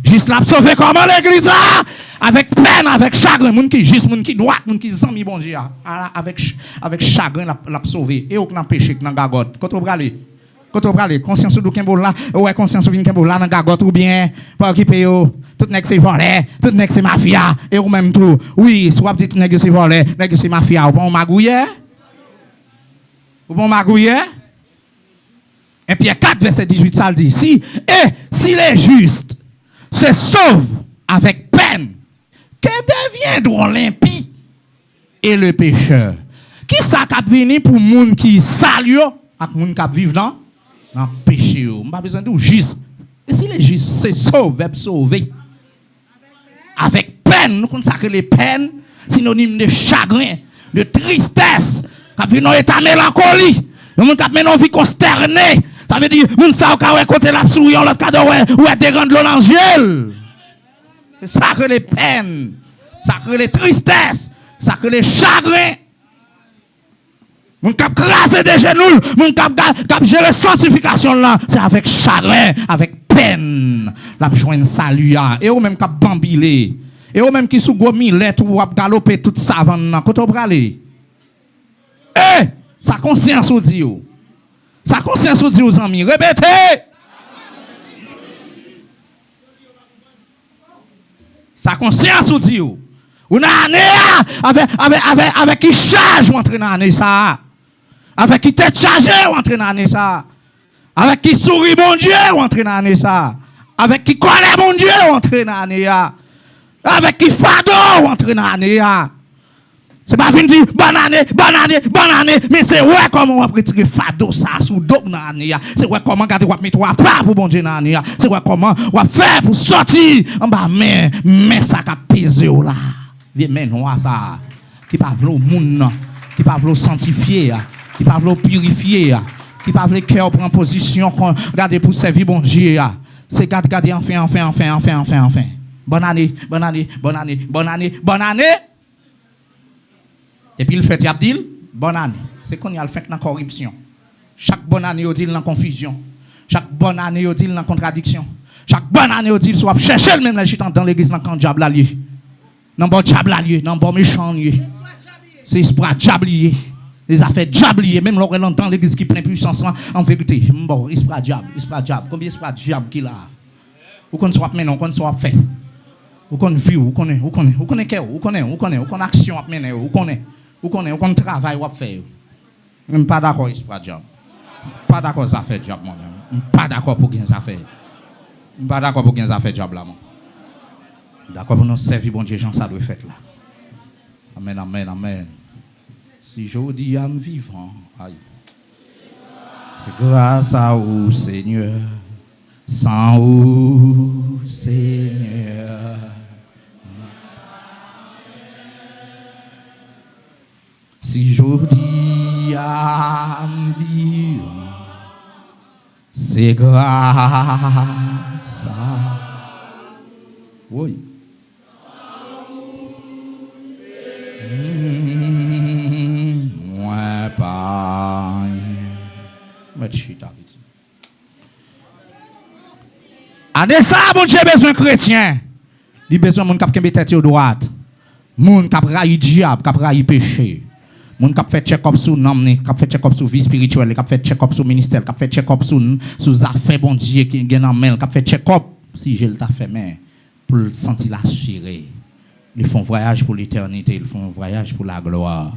Juste l'a sauvé comment l'église là? Avec peine, avec chagrin, moun qui juste, moun qui doit, moun qui zami bon Dieu, avec chagrin l'a sauvé. Et aucun péché dans gagote. Quand on va aller, conscience de Kembo là, ouais, conscience de Kembo là dans gagote ou bien, pas occuper yo, tout nèg c'est volé, tout nèg c'est mafia, et ou même tout. Oui, soit dit tout nèg c'est volé, nèg c'est mafia, ou bon magouillé? Ou bon magouillé? Et Pierre 4, verset 18, ça le dit. Si les justes se sauvent avec peine, que deviendront l'impie et le pécheur? Qui ça qui venu pour moun qui salue ak moun qui vivent dans péché? On pas besoin de juste. Et si les justes se sauvent, verbe sauver avec peine, nous consacrons les peines, synonyme de chagrin, de tristesse, qui vient dans état mélancolie, moun qui mène une vie consternée. Ça veut dire, moun sa ou ka wè kote la psouyon, l'autre ka ou est dégant de l'angel. C'est ça que les peines, ça que les tristesses, ça que les chagrins. Moun kap krasé des genoux, moun kap gérer sanctification là, c'est avec chagrin, avec peine. La joindre salut. Et ou même kap bambilé. Et ou même qui sous gros millet ou ap galoper toute savane là, kote ou pralé. Eh, sa conscience ou dit ou. Sa conscience ou dit aux amis, répétez. Sa conscience ou dit ou. Ou nan année avec qui charge ou entre dans année ça. Avec qui tête chargée ou entre dans année ça. Avec qui sourit bon Dieu ou entre dans année ça. Avec qui colère bon Dieu ou entre dans année ça. Avec qui fado ou entre dans année ça. C'est pas venir dire bonne année, mais c'est ouais comment on va retirer fado ça sous dog dans l'année. C'est ouais comment garder on mettre pas pour bon Dieu dans l'année. C'est ouais comment on va faire pour sortir en bas mais ça qui pèse là. Vieux mais noir ça qui pas vouloir monde, qui pas vouloir sanctifier, qui pas vouloir purifier, qui pas vouloir cœur prendre position garder pour servir bon Dieu. C'est garder enfin. Bonne année. Et puis le fait, il a dit, bonne année. C'est qu'on y a le fait dans la corruption. Chaque bonne année, il dit dans la confusion. Chaque bonne année, il dit dans la contradiction. Chaque bonne année, il dit, soit chercher le même les chitans dans l'église, dans le diable à lieu. Dans le bon diable à lieu, dans le bon méchant lieu. C'est l'esprit diable lié. Les affaires diable liées. Même lorsqu'on entend l'église qui plein puissance en vérité. Bon, esprit diable. Combien d'esprit diable qu'il a? Ou qu'on soit maintenant, ou qu'on soit fait. Ou qu'on vit, ou qu'on est, ou qu'on action à mener, ou qu'on travail à faire. Je ne suis pas d'accord avec ce diable. Pas d'accord ça fait diable moi-même. Pas d'accord pour bien ça fait. Pas d'accord pour bien ça fait diable là. D'accord pour nous servir bon Dieu, Jean ça doit faire là. Amen. Si je dis à me vivant, c'est grâce à vous Seigneur. Sans vous Seigneur. Si je dis à vivre, c'est grâce à oui. Moi pas. Ade ça, bon Dieu besoin chrétien. Il besoin moun k'ap kembe tête au droite. Moun k'ap rayi diable, k'ap rayi péché. Moun k'ap fait check-up sur nom, k'ap fait check-up sur vie spirituelle, k'ap fait check-up sur ministère, k'ap fait check-up sur affaires bon Dieu qui gen en main, k'ap fait check-up si je t'a fait main pour sentir l'assurer. Ils font voyage pour l'éternité, ils font voyage pour la gloire.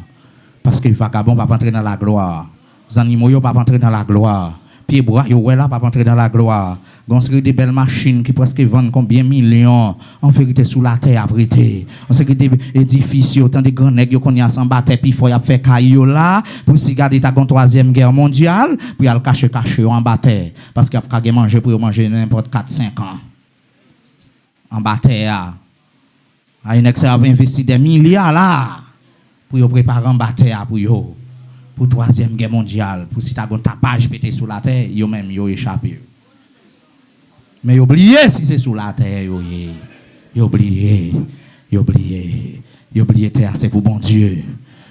Parce que vagabond va pas entrer dans la gloire. Les animaux ne vont pas entrer dans la gloire. Pieds bois, ils ne pas entrer dans la gloire. On se des belles machines qui presque vendent combien de millions en vérité sous la terre abrité. On se des édifices, autant de grands nègres qu'on y a sans battre, puis il faut y faire caillou là pour si garder ta troisième guerre mondiale, puis il cacher en bataille. Parce qu'il y a manger pour manger n'importe 4-5 ans. En bataille. Il y a investi des milliards là pour préparer en bataille pour eux. Pour la troisième guerre mondiale, pour si tu as un tapage pété sur la terre, yo même yo échappé. Mais oubliez si c'est sous la terre, oubliez terre, c'est pour bon Dieu.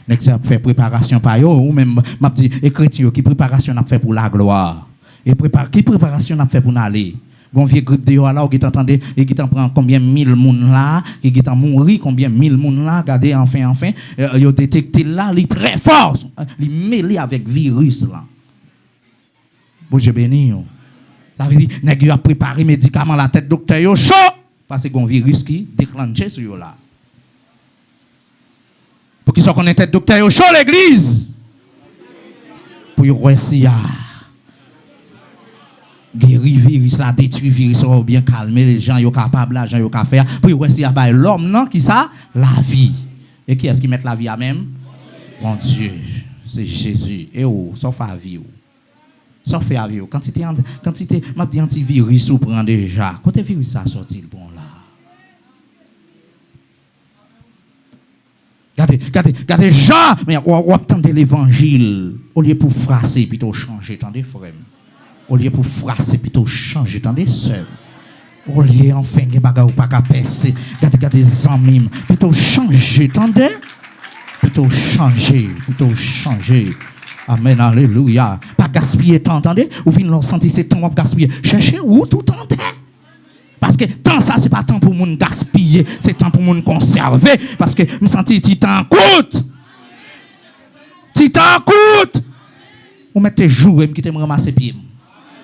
Nek ça fait préparation par yo ou même m'a dit et chrétien qui préparation n'a fait pour la gloire. Et qui préparation n'a fait pour aller. Bon vieux grippe de là ou qui t'entendait et qui t'en prend combien mille moun là, qui t'en mourir combien mille moun là, regardez enfin yo détecté là, li très fort, li mêlé avec virus là. Bon Dieu béni yo. Ça veut dire nèg yo a préparé médicament la tête docteur yo chaud parce que gon virus qui déclenché sur yo là. Pour qu'ils soient qu'on tête docteur yo chaud l'église. Pour yo réussir guérir virus là, détruire virus là, bien calmer les gens yo capable là, gens yo ka faire pour yo réussir à l'homme non qui ça la vie. Et qui est-ce qui met la vie à même? Mon Dieu, c'est Jésus. Et oh, sauf à vie. Sauf à vie. Quantité antivirus ou prend déjà. Côté virus ça sorti bon là. Regardez Jean, mais on attendait l'évangile au lieu pour frasser plutôt changer, attendez frère. Au lieu pour frasser plutôt changer, attendez sœur. Au lieu enfin que bagarre ou pas qu'à percer, regardez amis, plutôt changer, attendez. Plutôt changer. Amen, alléluia. Pas gaspiller temps, attendez. Ou venez leur sentir c'est temps à gaspiller. Cherchez où tout temps. Parce que temps ça c'est pas temps pour moun gaspiller, c'est temps pour moun conserver parce que me sentir titan coûte. Titan coûte. Ou mettez jour qui te ramasser pied.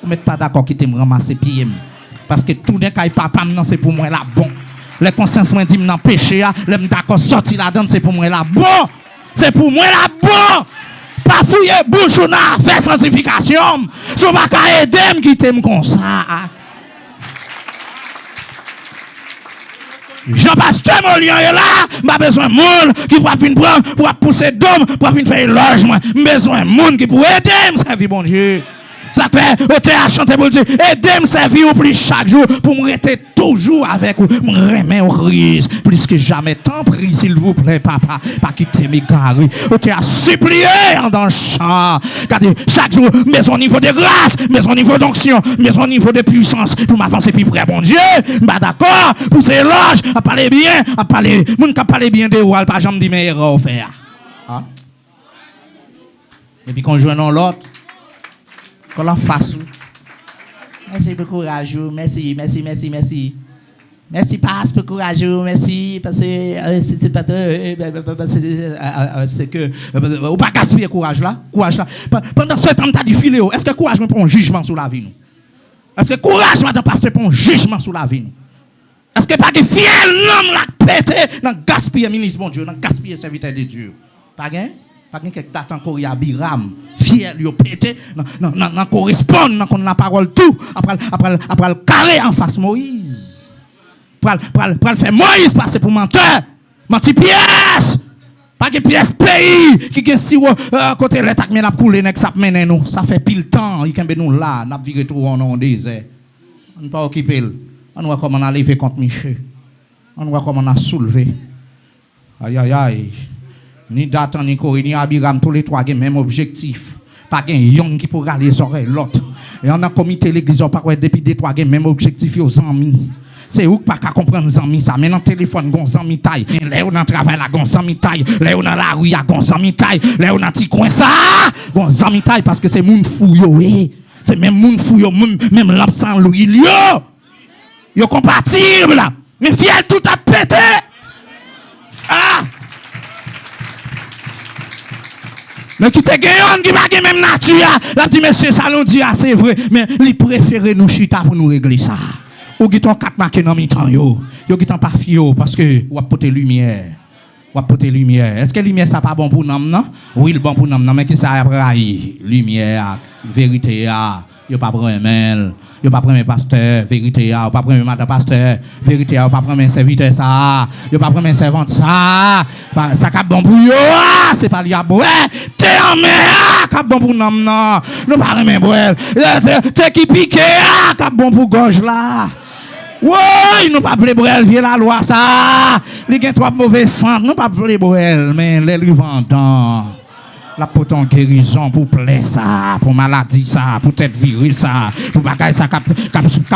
Ou mettez pas d'accord qui te ramasser pied parce que tout n'est qu'à papa non c'est pour moi là bon. Les consciences me dit m'en péché là, l'aime d'accord sorti là-dedans c'est pour moi là bon. C'est pour moi là bon. Pas fouiller bouche ou n'a faire sanctification. So pas ka aider qui t'aime comme ça. Jean-Pasteur Molian est là, m'a besoin de monde qui pourra venir prendre, pour pousser d'homme, pour venir faire logement. Besoin de monde qui pourra aider me servir, bon Dieu. Ça fait, tu as chanté pour dire, aidez me servir au plus chaque jour, pour me rester toujours avec vous, me remettre au Christ, plus que jamais. Tant prie, s'il vous plaît, papa, pas quitter mes garés. Tu as supplié dans le champ. Regardez, chaque jour, mais au niveau de grâce, mais au niveau d'onction, mais au niveau de puissance, pour m'avancer plus près, bon Dieu. Bah d'accord, pour ces éloges, à parler bien, à parler, moun ka parler bien de ou, pas jamais dit mais erreur faire. Hein? Et puis quand je joue dans l'autre, qu'on la fasse. Merci pour courage, merci. Merci passe pour courage, merci parce que c'est pas c'est que ou pas gaspiller courage là. Pendant ce temps t'as dit filer, est-ce que courage me prend un jugement sur la vie nous? Est-ce que courage madame pasteur prend un jugement sur la vie nous? Est-ce que pas que fiel l'homme la pété dans gaspiller ministre bon Dieu, dans gaspiller serviteur de Dieu? Pas gain? Pas quelqu'un qui t'attend encore y a biram fier lui pété non correspond dans la parole tout après le carré en face Moïse pour faire Moïse passer pour menteur menti pièce pas que pièce pays qui gagne si côté l'état mais n'a couler nek ça mène nous ça fait pile temps il kembe nous là n'a viré tout en désert on pas occuper on voit comment on a levé contre Michel on voit comment on a soulevé aïe ni Dathan, ni Corée, ni Abiram, tous les trois ont le même objectif. Pas un yon qui pourra les oreilles l'autre. Et on a comité l'église, on pas depuis des trois ont le même objectif aux amis. C'est où pas qu'à comprendre les amis ça. Mais dans le téléphone, gon amis taille. Là où dans le travail, là gon amis taille. Là où dans la rue, là gon amis taille. Là où dans petit coin ça, gon amis taille parce que c'est moun fou yo. C'est même moun fou yo, même l'absent l'huile yo. Yo compatible là. Mais fiel tout a pété. Ah! Mais qui te gagne, qui va gagner même nature, la dit monsieur Salon dit c'est vrai, mais il préfère nous chita pour nous régler ça. Ou qui ton 4 marqué dans mi-temps yo qui ton pas fio parce que ou apporter lumière. Ou apporter lumière. Est-ce que lumière ça pas bon pour nous non? Oui, bon pour nous non, mais qui ça après lumière, vérité yo pas prendre mail, yo pas prendre pasteur, vérité yo pas prendre madame pasteur, vérité yo pas prendre serviteur ça, yo pas prendre servante ça, ça cap bon pour yo, c'est pas li a bon, t'es en mer, cap bon pour nous non, nous pas remen boel, t'es qui piqué, cap bon pour gorge là. Ouais, nous pas appeler boel, vieux la loi ça, li gen trop mauvais sang, nous pas appeler boel, mais les vendant. La pour ton guérison, pour plaie ça, pour maladie ça, pour tête virée ça, pour bagaille ça, cap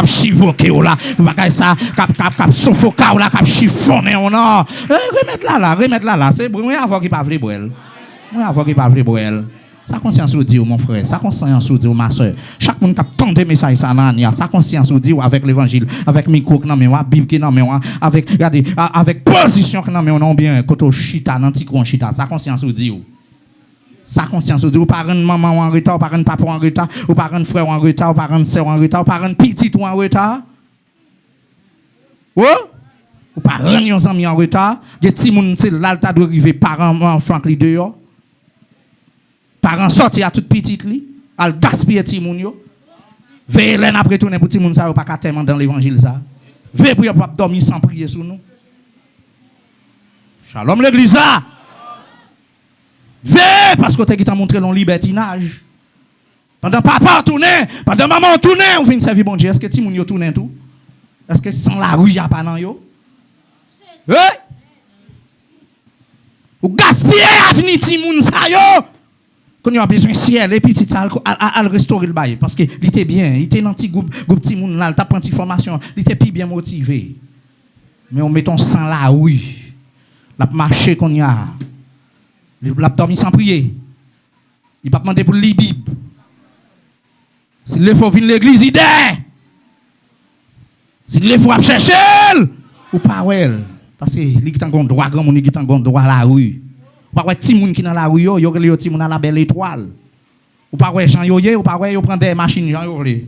chivoqué ou là, pour bagaille ça, cap suffoqué ou là, cap chiffonné ou non. Remettre là, c'est bon, avant qu'il pas vle boel. Avant qu'il pas vle boel. Sa conscience ou dit mon frère, sa conscience ou dit ma soeur. Chaque monde qui a des messages ça nan, sa conscience ou dit avec l'évangile, avec micro que nan mais Bible que nan mais avec regardez avec position que nan mais on bien koto chita nan ti kon chita, sa conscience ou dit sa conscience ou dit ou parent maman en retard, ou parent papa en retard, ou parent frère en retard, ou parent sœur en retard, ou parent petit ou en retard. Ou parent yon ami en retard, des ti moun c'est là ta doit arriver parent enfant li dehors. Parents sorti à toute petite li, al gaspiller ti moun yo. Veille l'en après tourner pour ti moun ça pas ka tellement dans l'évangile ça. Veille pour pas dormir sans prier sur nous. Shalom l'église là. Veille parce que tu as montré l'on libertinage. Pendant papa tourner, pendant maman tourner, on vient servir bon Dieu. Est-ce que ti moun yo tourner tout? Est-ce que sans la rue y a pas nan yo? Ou gaspiller avenir ti moun ça yo. Quand il a besoin de ciel, et puis il a restaurer le bail. Parce qu'il était bien, il était dans un petit groupe petit monde là, il a pris une formation, il était plus bien motivé. Mais on met ton sang là, oui. Il a marché qu'on y a. Il a dormi sans prier. Il n'a pas demandé pour lire la Bible. S'il faut venir l'église, il est. S'il faut chercher, ou pas, parce que il a un droit, grand monde, il a un droit à la rue. Ou pas ti moun qui dans la rue yo relé ti moun à la belle étoile. Ou pas Jean yo ou pas yo prend des machines Jean yo vle.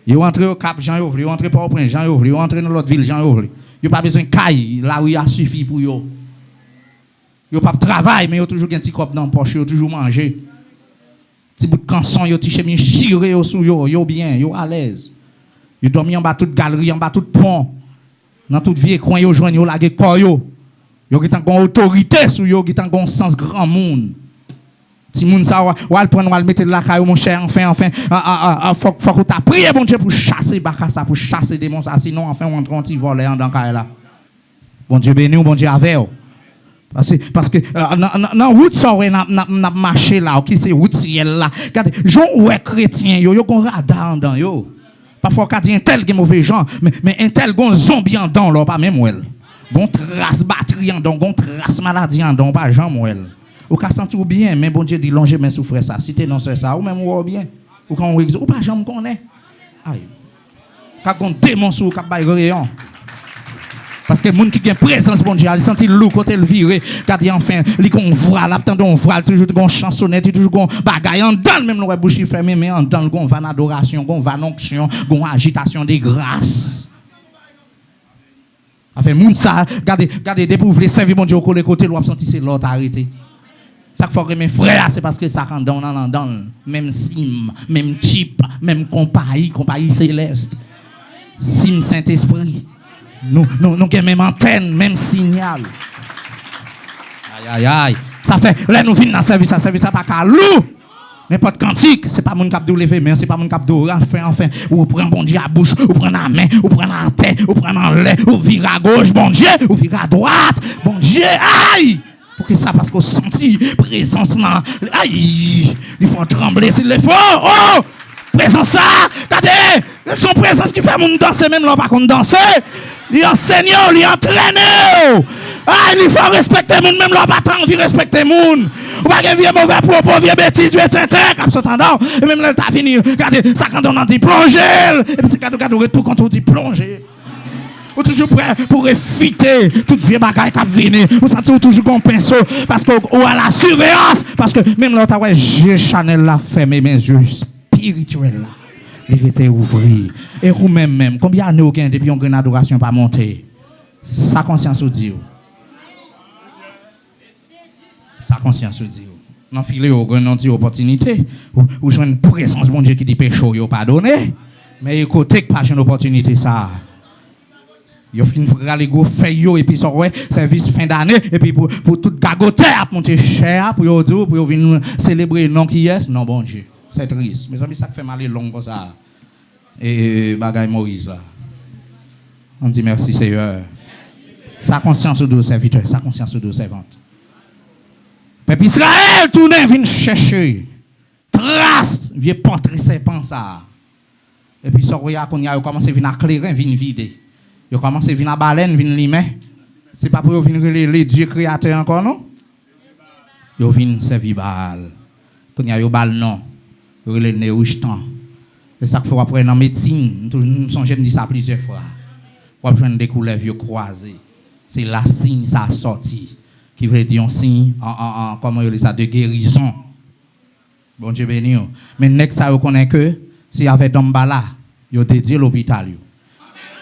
Yo entre au Cap Jean yo vle, yo entre Port-au-Prince Jean yo vle, yo entre dans l'autre ville Jean yo vle. Yo pas besoin caille, la rue a suffi pour yo. Yo pas travail mais yo toujours gen petit cop dans poche, yo toujours manger. Ti bout de canson yo ti chemin chiré yo sou yo bien, yo à l'aise. Yo dormi en bas toute galerie, en bas tout pont. Dans toute vieux coin yo joine yo lage corps yo. Yo qui t'en autorité sur yo qui t'en gon sens grand monde. Si moun ça ou al prendre ou al mettre de la caille mon cher enfin faut que tu prier bon Dieu pour chasser bakassa pour chasser démon ça sinon enfin on rentre on voler en dans caille là. Bon Dieu béni ou bon Dieu avec ou. Parce que dans route ça n'a marché là qui c'est route ciel là. Regardez, gens ouais chrétien yo gon radar dans yo. Parfois quand dit un tel qui mauvais gens mais un tel gon zombie en dedans là pas même elle. Gon trace batterie en don, gon trace maladie en don, pas Jean Moël. Ou ka senti ou bien, mais bon Dieu dit longer mais souffre ça. Si t'es non c'est ça, ou même ou bien. Ou quand ou pas Jean me connaît. Aïe. Ka gon démon sou ka bay rayon. Parce que moun qui gen présence bon Dieu, il senti lou côté le viré, garder enfin, li kon voile, l'attendon on voile toujours gon chansonnette, toujours gon bagaille en dans même nous bouche fermé mais en dans gon van adoration, gon van onction, gon agitation des grâces. Enfin, moun ça, regardez, depuis vous voulez servir mon Dieu au côté, l'on a senti c'est l'autre arrêté. Ça qu'il faut que mes frères, c'est parce que ça quand dans même sim, même chip, même compagnie céleste. Sim Saint-Esprit. Nous avons même antenne, même signal. Aïe. Ça fait, là nous venons dans service, ça pas qu'à loup. N'importe cantique, c'est pas mon cap de lever mais c'est pas mon cap de enfin ou prend bon Dieu à bouche, ou prend la main, ou prend la tête, ou prend en lait, ou vire à gauche, bon Dieu, ou vire à droite, bon Dieu, aïe! Pour que ça parce qu'on sentit présence là, aïe! Il faut trembler s'il le faut, oh! Présence ça, regardez, son présence qui fait mon danser même là pas qu'on danser, il enseigne, il entraîne, ah, il faut respecter moun même là pas tant envie respecter moun. Ou pas que vieux mauvais propos, vieux bêtises, vieux tintin, comme ça t'entends. Et même là, t'as fini, regardez, ça quand on a dit plonger. Et puis c'est cadeau, tout quand on dit plonger. Ou toujours prêt pour effiter toute vieux bagaille qui vient. Ou sentez toujours qu'on pinceau, parce que, ou à la surveillance. Parce que même là, t'as ouais, j'ai Chanel là, fermé mes yeux spirituels là. Il était ouvert. Et vous même, combien d'années vous avez depuis une adoration pas monter? Sa conscience vous dit. Sa conscience vous dit. Dans filet au grand opportunité ou j'ai une présence bon Dieu qui dit péché yo pardonné mais écoutez que pas une opportunité ça yo fin râler gros feuille et puis ça ouais service fin d'année et puis pour tout gagoter à monter cher pour yo dire pour yo venir célébrer non qui est non bon Dieu c'est triste mes amis ça fait mal long comme ça et bagaille Moïse là on dit merci Seigneur sa conscience de serviteur sa conscience de servante Mais puis Israël tourne vient chercher trace vieux portrait serpent ça. Et puis ça qu'on a commencé à venir éclairer, venir vider. Yo commence à venir à baleine, venir limer. C'est pas pour venir les dieux créateurs encore non. Yo vinn servir Baal. Qu'on y a yo Baal non. Yo le néouchtan. Et ça faut après dans médecine, nous songe me dit ça plusieurs fois. On va prendre des couleurs vieux croisés. C'est la signe ça sorti qui veut dire un signe en comment on dit ça de guérison. Bon Dieu béni. Mais nek ça reconnaît que si avec Dombala, yo dédié l'hôpital yo.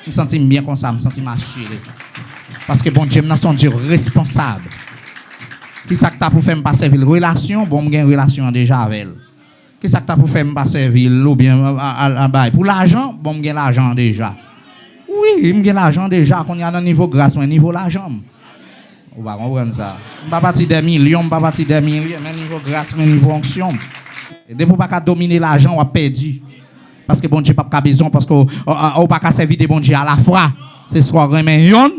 Je me sens bien comme ça, je me sens marcher. Parce que bon Dieu, nous sommes responsables. Qui ça que tu as pour faire passer une relation, bon, j'ai une relation déjà avec elle. Qui ça que tu as pour faire passer ville ou bien pour l'argent, bon, j'ai l'argent déjà. Oui, j'ai l'argent déjà, qu'on y a un niveau grâce, un niveau l'argent. On va comprendre ça. Je ne vais pas partir des millions, je ne vais pas partir des millions, mais niveau grâce, mais niveau onction. Et dès que vous ne pouvez pas dominer l'argent, on a perdu. Parce que bon Dieu n'a pas besoin, parce qu'on n'a pas servir de bon Dieu à la fois. C'est soit remet yon,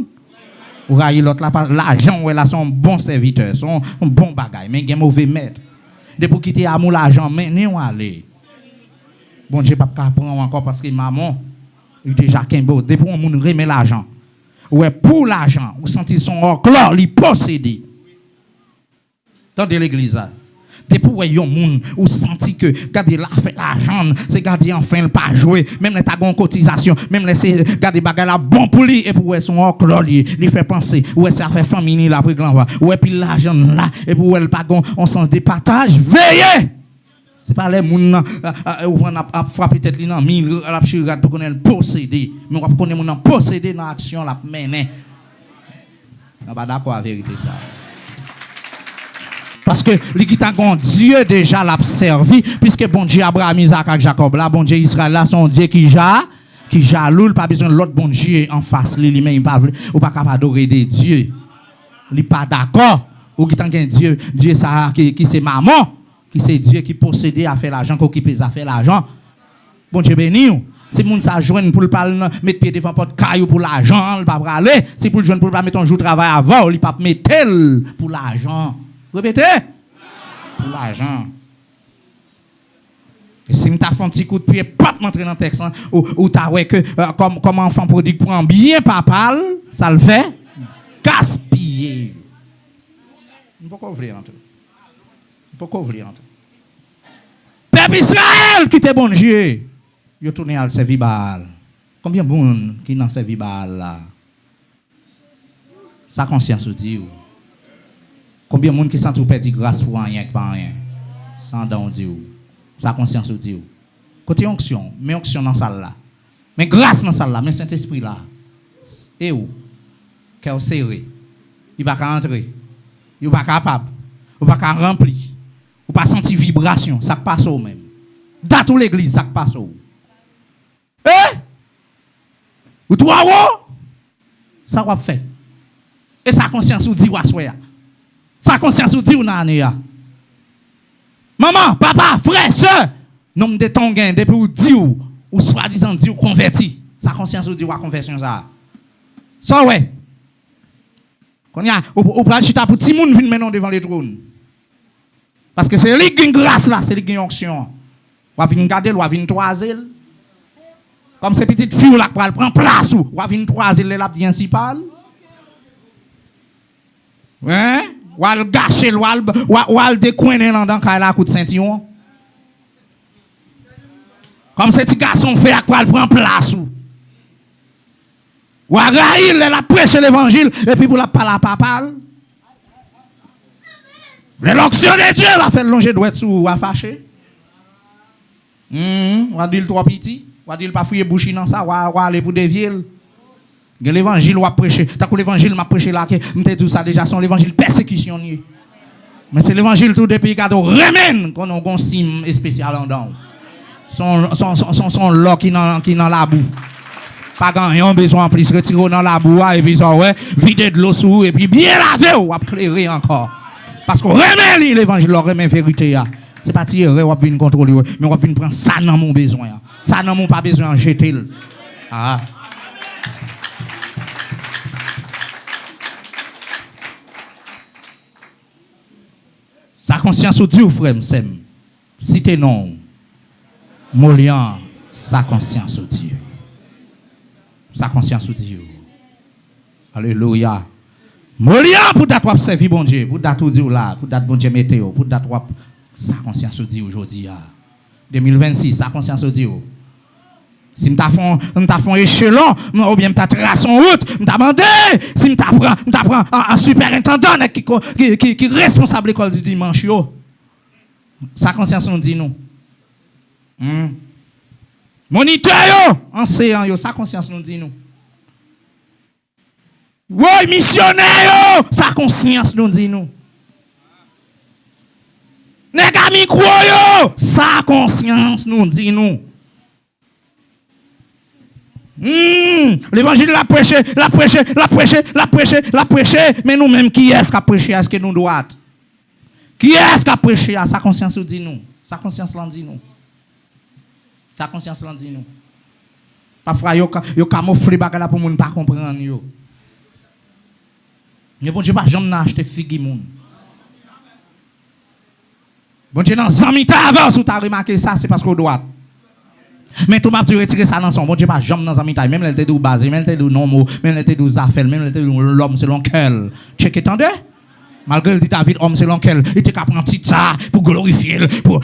ou l'autre là, l'argent, là, sont bons serviteurs, sont bons bagailles, mais il y a mauvais maître. Dès pour quitter amour l'argent, mais nous aller. Bon Dieu n'a pas prendre encore parce que maman, il est déjà qu'imbo. Dès pour on remet l'argent. Ouais, pour l'argent, vous sentez son orclore, il possédé. Dans l'église là. Depuis que yon moun ou senti que garder la fait l'argent, c'est garder enfin pas jouer, même les tagons cotisation, même les garder bagay la bon pour lui et pour son orclore lui fait penser ouais ça fait famille là pour grand ouais puis l'argent là et pour elle pas en sens de partage, veillez. C'est pas les moun on a frappé tête li nan mille la chirade pour connaître posséder, mais on connaît moun posséder dans action la mener. On pas d'accord avec vérité ça. Parce que Dieu déjà l'a servi, puisque bon Dieu Abraham, Isaac et Jacob là, bon Dieu Israël là, son Dieu qui jaloux, pas besoin de l'autre bon Dieu en face, lui-même pas ou pas capable d'adorer des dieux. Il pas d'accord. Ou qui t'en Dieu, Dieu ça qui c'est maman, qui c'est Dieu qui possédait à faire l'argent, qui occupe à faire l'argent. Bon Dieu béni. Si moun ça joindre pour le pas mettre pied devant porte caillou pour l'argent, il pas aller. Si pour le joindre pour pas mettre un jour travail avant, il pas mettre pour l'argent. Répétez. Pour l'argent. Et si tu as fait un petit coup de pied, pas m'entrer dans le texte, hein, ou tu as vu que comme enfant prodigue prend bien papa, ça le fait gaspiller. On peut pas ouvrir entre. On peut pas ouvrir entre. Peuple Israël qui était bon Dieu, il a tourné à servir Baal. Combien de monde qui n'a servi Baal là? Sa conscience dit. Combien de monde qui sont perdu grâce pour rien que pas rien? Sans don Dieu. Sa conscience dit. Côté onction, mais onction dans salle là. Mais grâce dans salle là, mais Saint-Esprit là. Et où? Cœur serré. Il va pas entrer. Il va pas capable. Il va pas remplir. Il va pas sentir vibration, ça passe au même. Dans toute l'église ça passe au. Ou toi ça va faire. Et sa conscience dit wa soya. Sa conscience dit ou nan ya. Maman, papa, frère, soeur, nom de ton gain depuis ou dit ou soi-disant dit ou converti. Sa conscience dit ou conversion ça. Ça ouais. Quand y a ou pral chita pour ti moun vinn maintenant devant le trône. Parce que c'est lui qui a grâce là, c'est lui qui a onction. Ou vinn garder, ou vinn toiser. Comme ces petites filles là qui prend place ou vinn toiser les lap principal. Hein? Ou al gâcher ou al décoiner dans la coup de Saint-Yon. Comme ces petits garçons fait à quoi prend place ou à raïl la prêche l'évangile et puis pour la parler à papa. L'onction de Dieu va faire longer droit sous à fâcher. On a dit le trop petit, on a dit le pas fouiller bouche dans ça, on va aller pour des villes. L'évangile va prêcher, t'as que l'évangile m'a prêché là que m'te tout ça déjà son l'évangile persécution. Mais c'est l'évangile tout des pays cadeau remène qu'on a un sim spécial en dedans. Son lot qui dans la boue. Pas grand besoin en plus retirer dans la boue et puis ça ouais, vider de l'eau sous et puis bien laver ou éclairer encore. Parce qu'on remet l'évangile, on remet vérité. C'est pas tirer, on va venir contrôler, mais on va venir prendre ça dans mon besoin. Ça dans mon pas besoin de jeter. Ah. conscience ou dit, frère, si t'es non, Molian, sa conscience ou Dieu. Sa conscience ou Dieu. Alléluia. Molian pour d'être servir bon Dieu, pour d'être dire là, pour d'être bon Dieu météo, pour d'être sa conscience ou Dieu aujourd'hui. 2026, sa conscience ou Dieu. Si m'ta font échelon, ou bien m'ta tracé en route, m'ta demandé, si m'ta prend un superintendant qui responsable de l'école du dimanche, yo. Sa conscience nous dit nous. Moniteur yo, enseignant yo, sa conscience nous dit nous. Oui, missionnaire yo, sa conscience nous dit nous. Nèg micro yo, sa conscience nous dit nous. L'évangile l'a prêché, mais nous-mêmes, qui est-ce qui a prêché? Est-ce que nous doit? Qui est-ce qui a prêché? Sa conscience nous dit nous. Sa conscience l'en dit nous. Sa conscience l'en dit nous. Parfois, yo camouflé bagala pour moun pas comprendre yo. Mais bon Dieu pas jamais acheter figue moun. Bon Dieu dans zamita avant, si tu as remarqué ça, c'est parce qu'on doit. Mais tout m'a retiré ça dans son bon Dieu pas jamais dans amitaille même elle était de base même elle était de non mot même elle était de affaires même elle était de l'homme selon quel check attendez malgré le dit David homme selon quel il était capable petit ça pour glorifier pour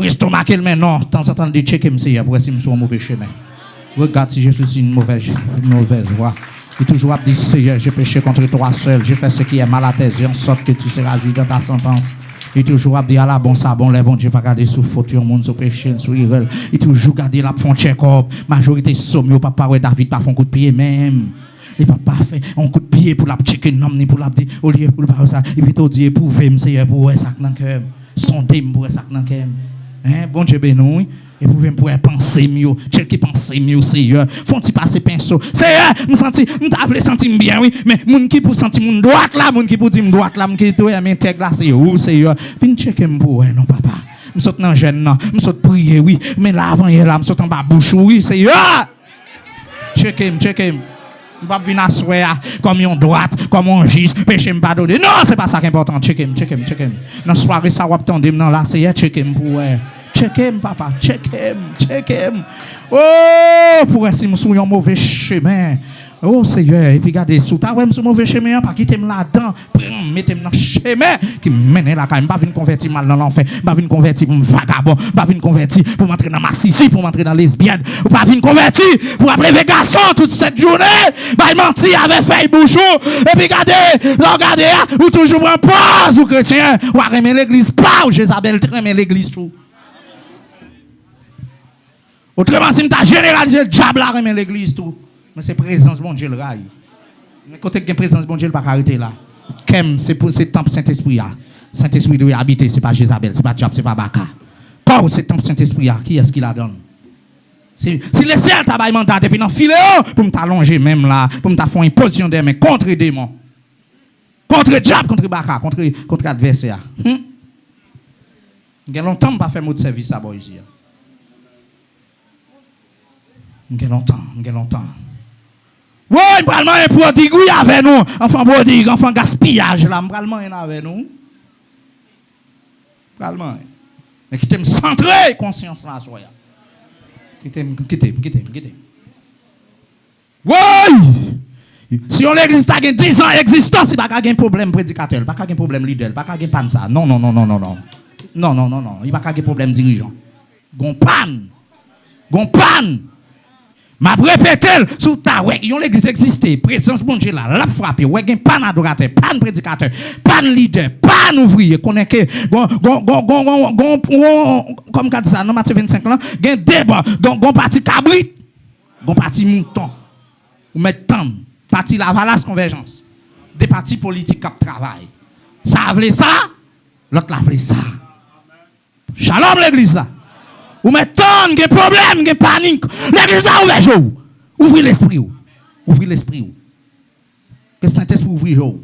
estomaquer mais non de temps en temps dit checker monsieur pour si je suis un mauvais chemin regarde si je suis une mauvaise voie il toujours dit Seigneur j'ai péché contre toi seul j'ai fait ce qui est mal à tes yeux en sorte que tu seras jugé dans ta sentence. Il toujours dit à la bon sabon les bon Dieu pas garder sous faute au monde sous péché sous irrel il toujours garder la fond check-up majorité somme papa ouais David pas font coup de pied même il pas fait un coup de pied pour la checker nom ni pour la dire au lieu pour pas ça il plutôt dire éprouver Seigneur pour ça dans cœur sonder pour ça dans cœur hein bon Dieu béni et pour penser mieux checker penser mieux Seigneur font-ils passer pinceau Seigneur me senti me t'avais senti bien oui mais moun qui pour sentir moun droite là moun qui pour dire droite là moun qui toi m'intègre là c'est où Seigneur viens checker pour non papa me saute dans gêne non me saute prier oui mais là avant hier là me saute en bas bouche oui Seigneur checker pas venir asseoir comme on droite comme on gis péché me pardonner non c'est pas ça qui est important checker dans soirée ça va attendre non là Seigneur checker pour check him, papa, check him. Oh, pour essayer de me un mauvais chemin. Oh, Seigneur, et puis regardez, sous ta ouais, sur mauvais chemin, pas quitter là-dedans, mettez-moi dans le chemin qui mène là, quand même, pas venir convertir mal dans l'enfer, pas venir convertir pour me vagabond, pas venir convertir pour m'entrer dans ma sissi, pour m'entrer dans lesbienne, pas venir convertir pour appeler les garçons toute cette journée, pas mentir avec fait bouchon, et puis regardez, ou toujours en pause, ou chrétien, ou à remettre l'église, pas, ou Jézabel, remettre l'église tout. Autrement, si tu as généralisé le diable là, remet l'église tout. Mais c'est présence bon Dieu le rail. Mais côté que présence bon Dieu, il ne va pas arrêter là. Kem, c'est pour ce temple Saint-Esprit. Saint-Esprit doit y habiter, ce n'est pas Jézabel, ce n'est pas diable, ce n'est pas Baka. Quand ce temple Saint-Esprit, qui est-ce qui la donne? Si le ciel t'a mandat depuis dans le filet, pour me t'allonger même là, pour me faire une position des mains contre les démons. Contre diable, contre Baka, contre l'adversaire. Il y a longtemps que je n'ai pas fait mot de service à boy ici. Il y a longtemps. Oui, je vais un prodigue avec nous. Enfant prodigue, enfant gaspillage là, je vais avec nous. Mais qui t'aime centrer conscience là, soya. Qui t'aime. Oui! Si on l'église a 10 ans d'existence, il n'y a pas de problème prédicateur, il n'y a pas de problème leader, il n'y a pas de pan ça. Non. Il n'y a pas de problème dirigeant. Gon pan. M'a répété sous ta ouais, yon l'église existait, présence bon Dieu là, l'a frappé, ouais gen pas adorateur, pas prédicateur, pas leader, pas ouvrier, connaît que comme qu'a dit ça dans Matthieu 25 là, gen débat, gon parti cabrit, gon parti mouton. Ou mettre temps, parti la valasse convergence. Des partis politiques qui travaillent. Ça veut ça, l'autre la veut ça. Shalom l'église là. Ou mettez des problèmes, des paniques. L'église a ouvert jour. Ouvrez l'esprit. Que Saint-Esprit ouvre jour.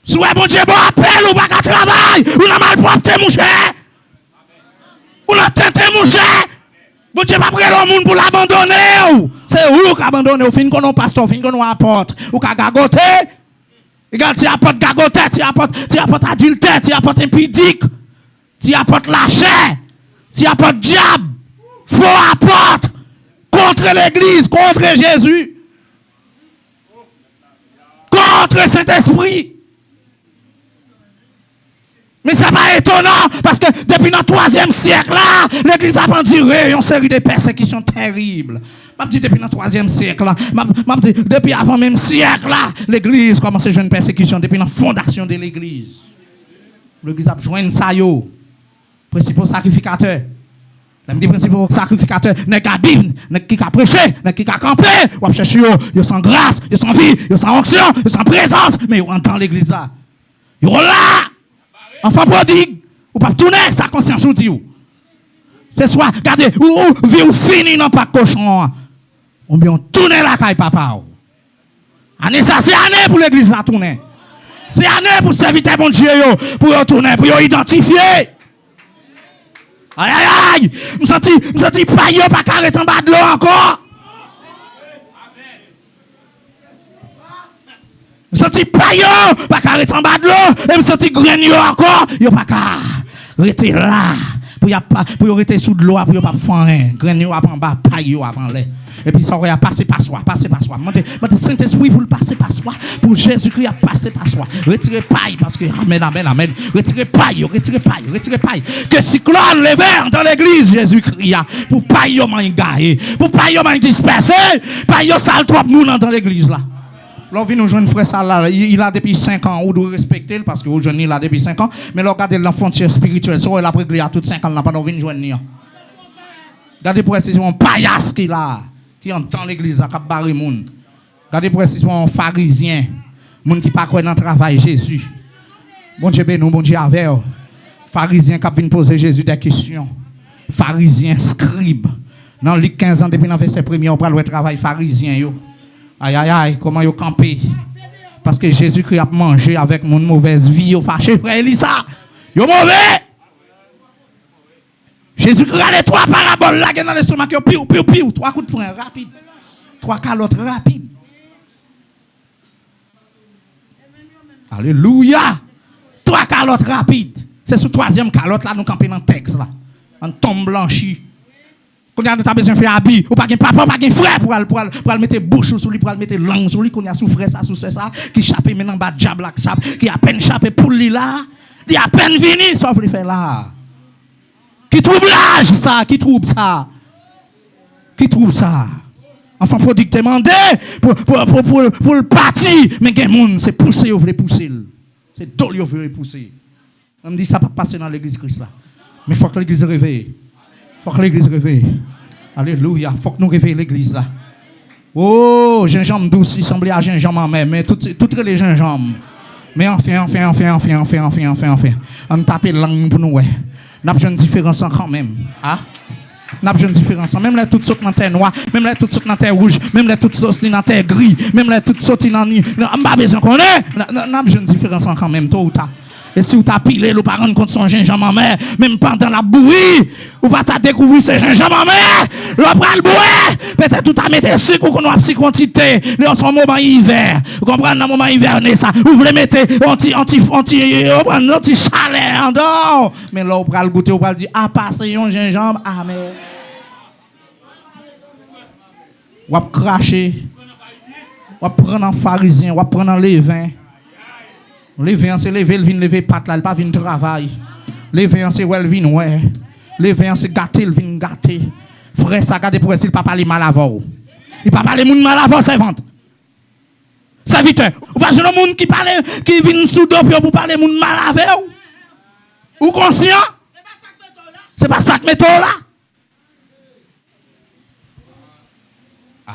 Si vous bon Dieu, bon appel, ou pas qu'à travail, ou n'a mal propre, mon cher. Ou n'a tête, mon cher. Bon Dieu, pas prêt le monde pour l'abandonner. C'est où qui abandonne, ou fin qu'on a pasteur, fin qu'on a apôtre, ou qu'à gagoter. Regarde, tu apportes gagotet, tu apportes adultère, tu apportes impudique, tu apportes la chair, tu apportes diable, faux apporte contre l'église, contre Jésus, contre le Saint-Esprit. Mais c'est pas étonnant parce que depuis le 3e siècle là, l'église a enduré une série de persécutions terribles. M'a dit depuis le 3e siècle là, m'a dit depuis avant même siècle là, l'église commence à jouer une persécution depuis la fondation de l'église. L'église a joint ça yo. Principal sacrificateur. La dit principal sacrificateur, n'est qu'à Bible, n'est qui a prêché, n'est qui a campé, ou a chercher yo sans grâce, yo sans vie, yo sans onction, yo sans présence, mais yo entend l'église là. Yo là. Enfant prodigue, ou pas tourner sa conscience ou dit. C'est soit, regardez, ou vie ou fini dans pas cochon. Ou bien tourner la caille papa. Année ça, c'est année pour l'église la tourner. C'est année pour servir bon Dieu, pour tourner, pour identifier. Aïe aïe aïe, me senti pas yo pas carré en bas de l'eau encore. Je senti pas yo, pas qu'à rester en bas de l'eau, et je senti grain yo encore, yo pas qu'à rester là, pour rester sous de l'eau, pour yo pas faire rien, grain yo en bas, pas yo en l'air. Et puis ça va passer par soi, passer par soi. Mandez Saint-Esprit pour le passer par soi, pour Jésus-Christ à passer par soi. Retirez paille parce que amen amen amen. Retirez paille, retirez paille, retirez paille. Que cyclone les verts dans l'église Jésus-Christ pour paille yo man gaé, pour paille yo man dispersé, paille yo sale trop moun dans l'église là. Là, nous jouons frère ça là, il a depuis 5 ans, on doit respecter parce que aujourd'hui il a depuis 5 ans, mais là, regardez l'enfant spirituel, ça il a pris à toutes 5 ans, n'a pas d'envie de joindre. Regardez précisément paillasse qu'il a, qui entend l'église, qui a barré moun. Regardez précisément pharisien, moun qui pas croire dans le travail Jésus. Bon Dieu béni, bon Dieu avec. Pharisien qui vient poser Jésus des questions. Pharisien scribe. Dans les 15 ans depuis le verset premier, on parle de travail pharisien yo. Aïe aïe aïe, comment yo campé? Parce que Jésus-Christ a mangé avec mon mauvaise vie, yo fâché frère Elisa. Yo mauvais. Jésus-Christ a les 3 paraboles là dans l'estomac, yo piou piou piou, 3 coups de poing rapide. 3 calottes rapides. Alléluia. 3 calottes rapides. C'est sous 3e calotte là nous camper dans le texte là. On tombe blanchi. Quand on a besoin de faire habit, ou pas de papa, pas de frère pour aller mettre bouche sur lui, pour aller mettre langue sur lui, qu'on a souffert ça, sous ça, qui chape maintenant bas diable qui a peine chapé pour lui là, il a peine fini, sauf le fait là. Qui troublage ça, qui trouble ça? Qui trouve ça? Enfin, pour demander, pour le parti, mais quel monde, c'est pousser, vous voulez pousser. C'est dole, vous voulez pousser. On me dit ça ne peut pas passer dans l'église Christ là. Mais il faut que l'église réveille. Il faut que l'église réveille. Alléluia. Il faut que nous réveillions l'église là. Oh, gingembre douce, il semblait à gingembre en mer, mais toutes les gingembres. Mais enfin. On tape langue pour nous. Nous avons une différence quand même. Ah? Nous avons une différence. Même les toutes sortes dans terre noire, même les toutes sortes dans terre rouge, même les toutes sortes dans terre gris, même les toutes sortes dans nuit. On n'a pas besoin qu'on ait. Nous avons une différence quand même, tôt ou tard. Et si vous t'as pilé, vous pas rendre compte son gingembre en mer, même pendant la bouillie, vous pas t'as découvert ce gingembre en mer, vous prenez le bouet, peut-être tout à mettre sucre ou qu'on a petite quantité, dans son moment hiver, vous comprenez, dans le moment hiver, ça, vous voulez mettre anti chaleur, non, mais là, vous prenez le goûter, vous prenez dire, ah, passez un gingembre, ah, mais, vous cracher, vous prendre un pharisien, vous prendre un levain. Levé, c'est levé, il vient lever patte là, il pas vient travail. Levé, c'est ouais, il vient ouais. Levé, c'est gâté, il vient gâté. Frère, ça garde pour s'il pas parler mal avant. Il pas parler moun mal avant, c'est vente. C'est vite. Ou pas le monde qui parle, qui vient sous dos pour parler moun mal avant. Ou conscient? C'est pas ça que méthode là. Ah.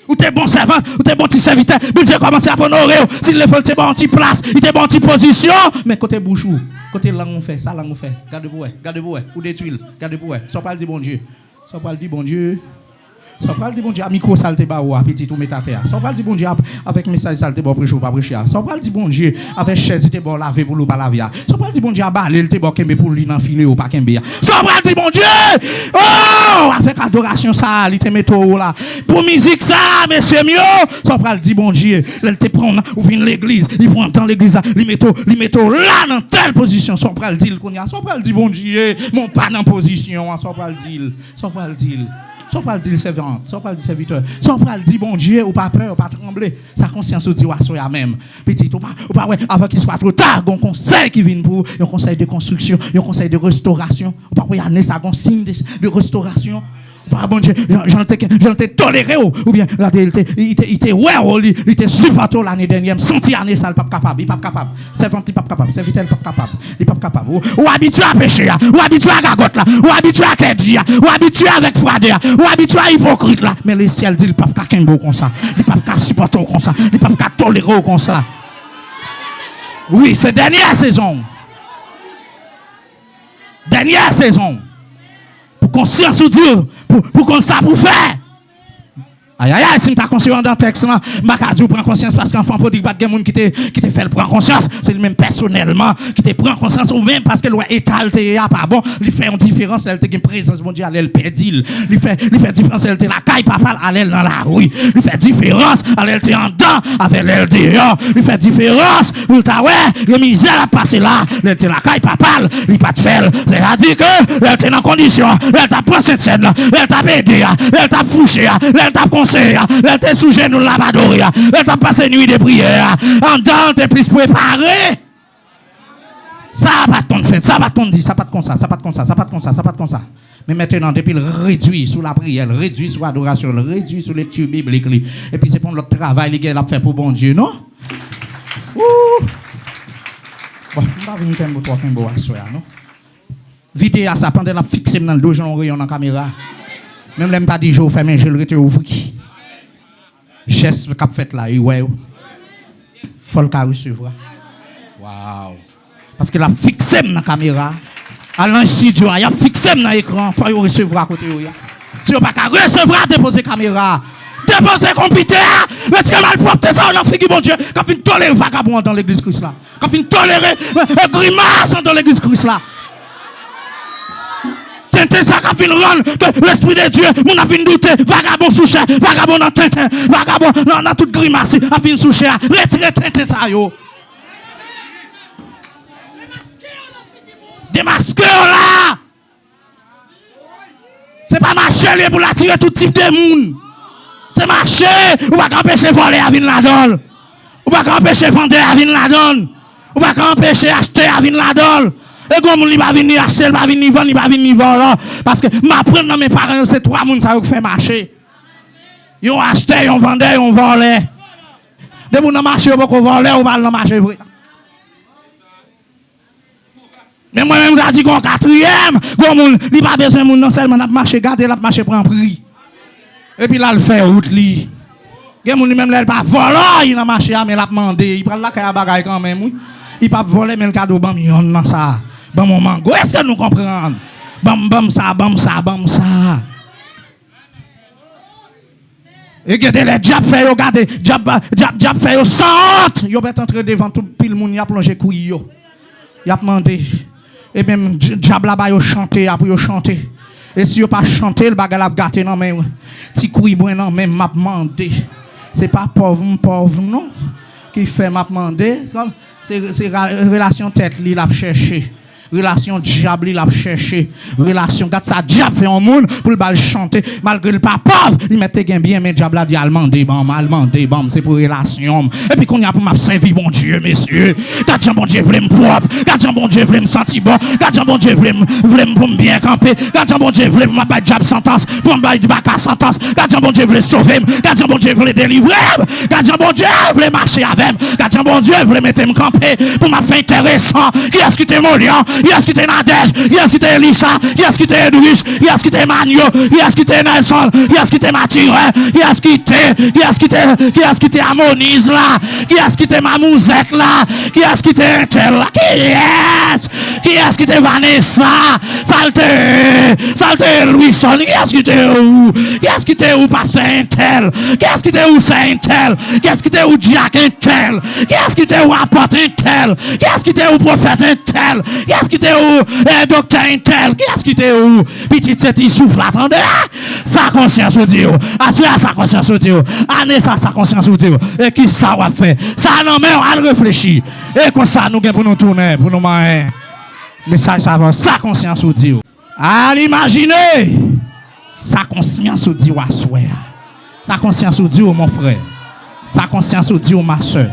Ou t'es bon servant, ou t'es bon petit serviteur, mais Dieu commence à honorer. S'il le faut, t'es bon petit place, il t'es bon petit position. Mais côté bouchou, côté langue on fait, ça langue on fait. Gardez-vous, ou des tuiles, gardez-vous. Soit pas le dit bon Dieu. Soit pas le dit bon Dieu. Ça va dire bon Dieu, micro salte ba ou petit tout métaté. Ça va dire bon Dieu avec message salte bon prêcher ou pas prêcher. Ça va dire bon Dieu avec chaise te bon laver pour ou pas laver. Ça va dire bon Dieu baler te bon kembe pour lui nan filer ou pas kembe. Ça va dire bon Dieu. Oh, avec adoration ça, il te metto là. Pour musique ça, monsieur mieux. Ça va dire bon Dieu, elle te prend ou vient l'église, il prend dans l'église, il metto là dans telle position. Ça va dire qu'on y a. Ça va dire bon Dieu, mon pas dans position, ça va dire. Ça va dire. Sans pas le dire servante, sans pas le dire serviteur, sans pas le dire bon Dieu, ou pas peur, ou pas trembler. Sa conscience ou dit ouais, soya même. Petit, ou pas ouais, avant qu'il soit trop tard, un conseil qui vient pour, un conseil de construction, un conseil de restauration. Ou pas ouais, amener ça, un signe de restauration. Pas bon Dieu, j'en t'ai toléré ou bien il était ouais, il était supporté l'année dernière, senti année ça, il pas capable, il pas capable. Servante, il pas capable, serviteur, il pas capable, il pas capable. Ou habitué à pécher, ou habitué à gagote là, ou habitué à kédia, ou habitué avec froideur, ou habitué à hypocrite là. Mais le ciel dit, il pas capable comme ça, il pas capable supporter comme ça, il pas capable tolérer comme ça. Oui, c'est dernière saison. Dernière saison. Pour conscience ou Dieu, pour qu'on ça pour faire. Aïe aïe aïe, si tu as conscience dans le texte là, je prends conscience parce qu'enfant prodigue pas de monde qui te fait prendre conscience, c'est lui même personnellement qui te prend conscience ou même parce que le étal te pas bon, il fait une différence, elle te une présence bon Dieu, elle perdil, il fait différence, elle te la caille papa, elle dans la rue, il fait différence, elle te en dedans avec elle dehors, il fait différence, pour ta ouais, le misère a passé là, elle te la caille papa, il pas de faire, c'est-à-dire que elle te dans condition, elle t'a pris cette scène là, elle t'a aidé, elle t'a fouché, elle t'a elle te sous genou la badoria, elle t'a passé nuit de prière, en dedans t'es plus préparé. Ça va pas de fait, ça va te dire, ça pas de comme ça, ça pas de comme ça, ça pas de comme ça, ça pas de comme ça. Mais maintenant, depuis le réduit sur la prière, le réduit sur l'adoration, le réduit sur lecture biblique, et puis c'est pour notre travail qu'il a fait pour bon Dieu, non? Ouh! Bon, on va venir faire un peu de non? Vite à ça, pendant la fixer dans le dos, j'en rayon dans la caméra. Même l'aime pas dit, je ferme, je le ouvert. Geste qu'a fait là, ouais. Faut le recevoir. Waouh! Parce que la fixé dans la caméra, à l'instudio, il a fixé dans l'écran, il faut recevoir à côté. Si vous ne pouvez pas recevoir, déposer la caméra. Déposer le computer, retirez mal propre, ça, on a fait bon Dieu, quand il tolère vagabond dans l'église Christ là. Quand il tolère grimace dans l'église Christ là. C'est ça qui a rendre que l'Esprit de Dieu, mon a fait douter, vagabond sous cher, vagabond dans tintin, vagabond dans toute grimace, a fait sous cher, retirez tintin ça yo. Démasquez là. C'est pas marcher pour l'attirer tout type de monde. C'est marcher, ou pas empêcher voler à venir la donne. Ou pas empêcher vendre à venir la donne. Ou pas empêcher acheter à venir la donne. Et comme il va venir acheter, il va venir vendre, il va venir voler. Parce que m'apprendre dans mes parents, c'est trois personnes ça fait marcher. Ils ont acheté, ils ont vendu, ils ont volé. De vous dans marché, vous pouvez voler, ou pas dans marché vrai. Mais moi-même, je dis qu'on quatrième, il n'y a pas besoin de non seulement de marcher, garder, la marcher prend prix. Et puis là, il fait route. Il y a des gens qui ne pas voler, il a marché, mais il a demandé. Il prend la caille à bagaille quand même. Il ne peut pas voler, mais le cadeau, bam, il y a ça. Bam, mon mango. Est-ce que nous comprenons? Bam, bam, ça, bam, ça, bam, ça. Et regardez les diables fait, regardez, diable fait, sans honte. Ils ont entré devant tout le monde, il a plongé couille. Il a demandé. Et même diable là-bas, il chanté, après il chanté. Et si il pas chanté, le bagage a gâté non mais petit couille moi non même m'a demandé. C'est pas pauvre non qui fait m'a demandé, c'est relation tête li l'a chercher. Relation diable, il a cherché. Relation, quand ça diable fait un monde pour le chanter. Malgré le pas pauvre, il mettait bien, mais diable a dit allemand, c'est pour relation. Et puis qu'on y a pour m'a servi, bon Dieu, messieurs. Quand bon Dieu voulait me propre, quand bon Dieu voulait me sentir bon, quand bon Dieu voulait me bien camper, quand bon Dieu voulait me battre diable sentence, pour me battre bac à sentence, quand bon Dieu voulait sauver, quand bon Dieu voulait délivrer, quand bon Dieu voulait marcher avec, quand bon Dieu voulait mettre me camper, pour m'a fait intéressant. Qui est-ce qui était mon lion? Yes, qui était Nadège, yes, qui était Elisa, yes, qui était Edwige, yes, qui était Magno, yes, qui était Nelson, yes, qui était Mathieu, yes, qui était Amonise là, yes, qui était Mamouzette là, yes, qui était Intel là, qui est? Qui est-ce qui te Vanessa? Salte Louison. Qui est-ce qui te où? Qui est-ce qui te où pasteur Intel? Qui est-ce qui te où Saint Intel? Qui est-ce qui te où Jack Intel? Qui est-ce qui te où apôtre Intel? Qui est-ce qui te où prophète Intel? Qui est-ce qui te où docteur Intel? Qui est-ce qui te où petit petit souffle? Attendez, sa conscience au Dieu. Assure sa conscience au Dieu. Année sa conscience au Dieu. Et qui ça va faire? Ça non mais on réfléchir. Et comme ça nous pour nous tourner, pour nous manger. Message avant sa conscience au Dieu. À l'imaginer. Sa conscience au Dieu à soi. Sa conscience au Dieu mon frère. Sa conscience au Dieu ma soeur.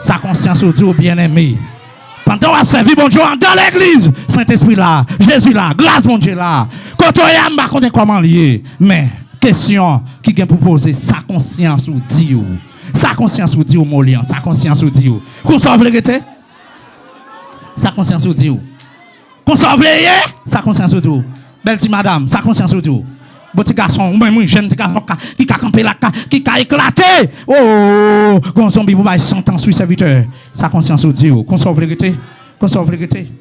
Sa conscience au Dieu bien-aimé. Pendant qu'on a servi bon Dieu dans l'église, Saint-Esprit là, Jésus là, grâce mon Dieu là. Quand on y a pas comment lier, mais question qui vient pour poser sa conscience au Dieu. Sa conscience au Dieu Molian, sa conscience au Dieu. Qu'on sauve les gâtés? Sa conscience au Dieu. Qu'on sauve les sa conscience au Dieu. Belle petite madame, sa conscience au Dieu. Petit garçon, ou même jeune petit garçon qui a campé la qui a éclaté. Oh, qu'on zombie pour 100 ans sur serviteur. Sa conscience au Dieu. Qu'on sauve les gâtés. Qu'on sauve les gâtés.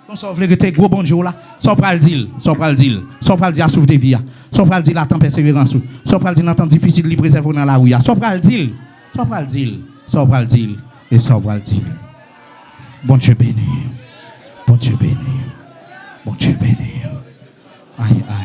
Qu'on sauve les gâtés. Gros bon Dieu là. Sans pral dire, sans pral dire. Sans pral dire à sauver des vies. Sans pral dire la temps persévérance. Sans pral dire dans temps difficile li préserver dans la rue. Sans pral dire. Sans pral dire. Sans pral dire. Et sans pral dire. Bon Dieu béni. Bon Dieu béni. Bon Dieu béni. Aïe, aïe.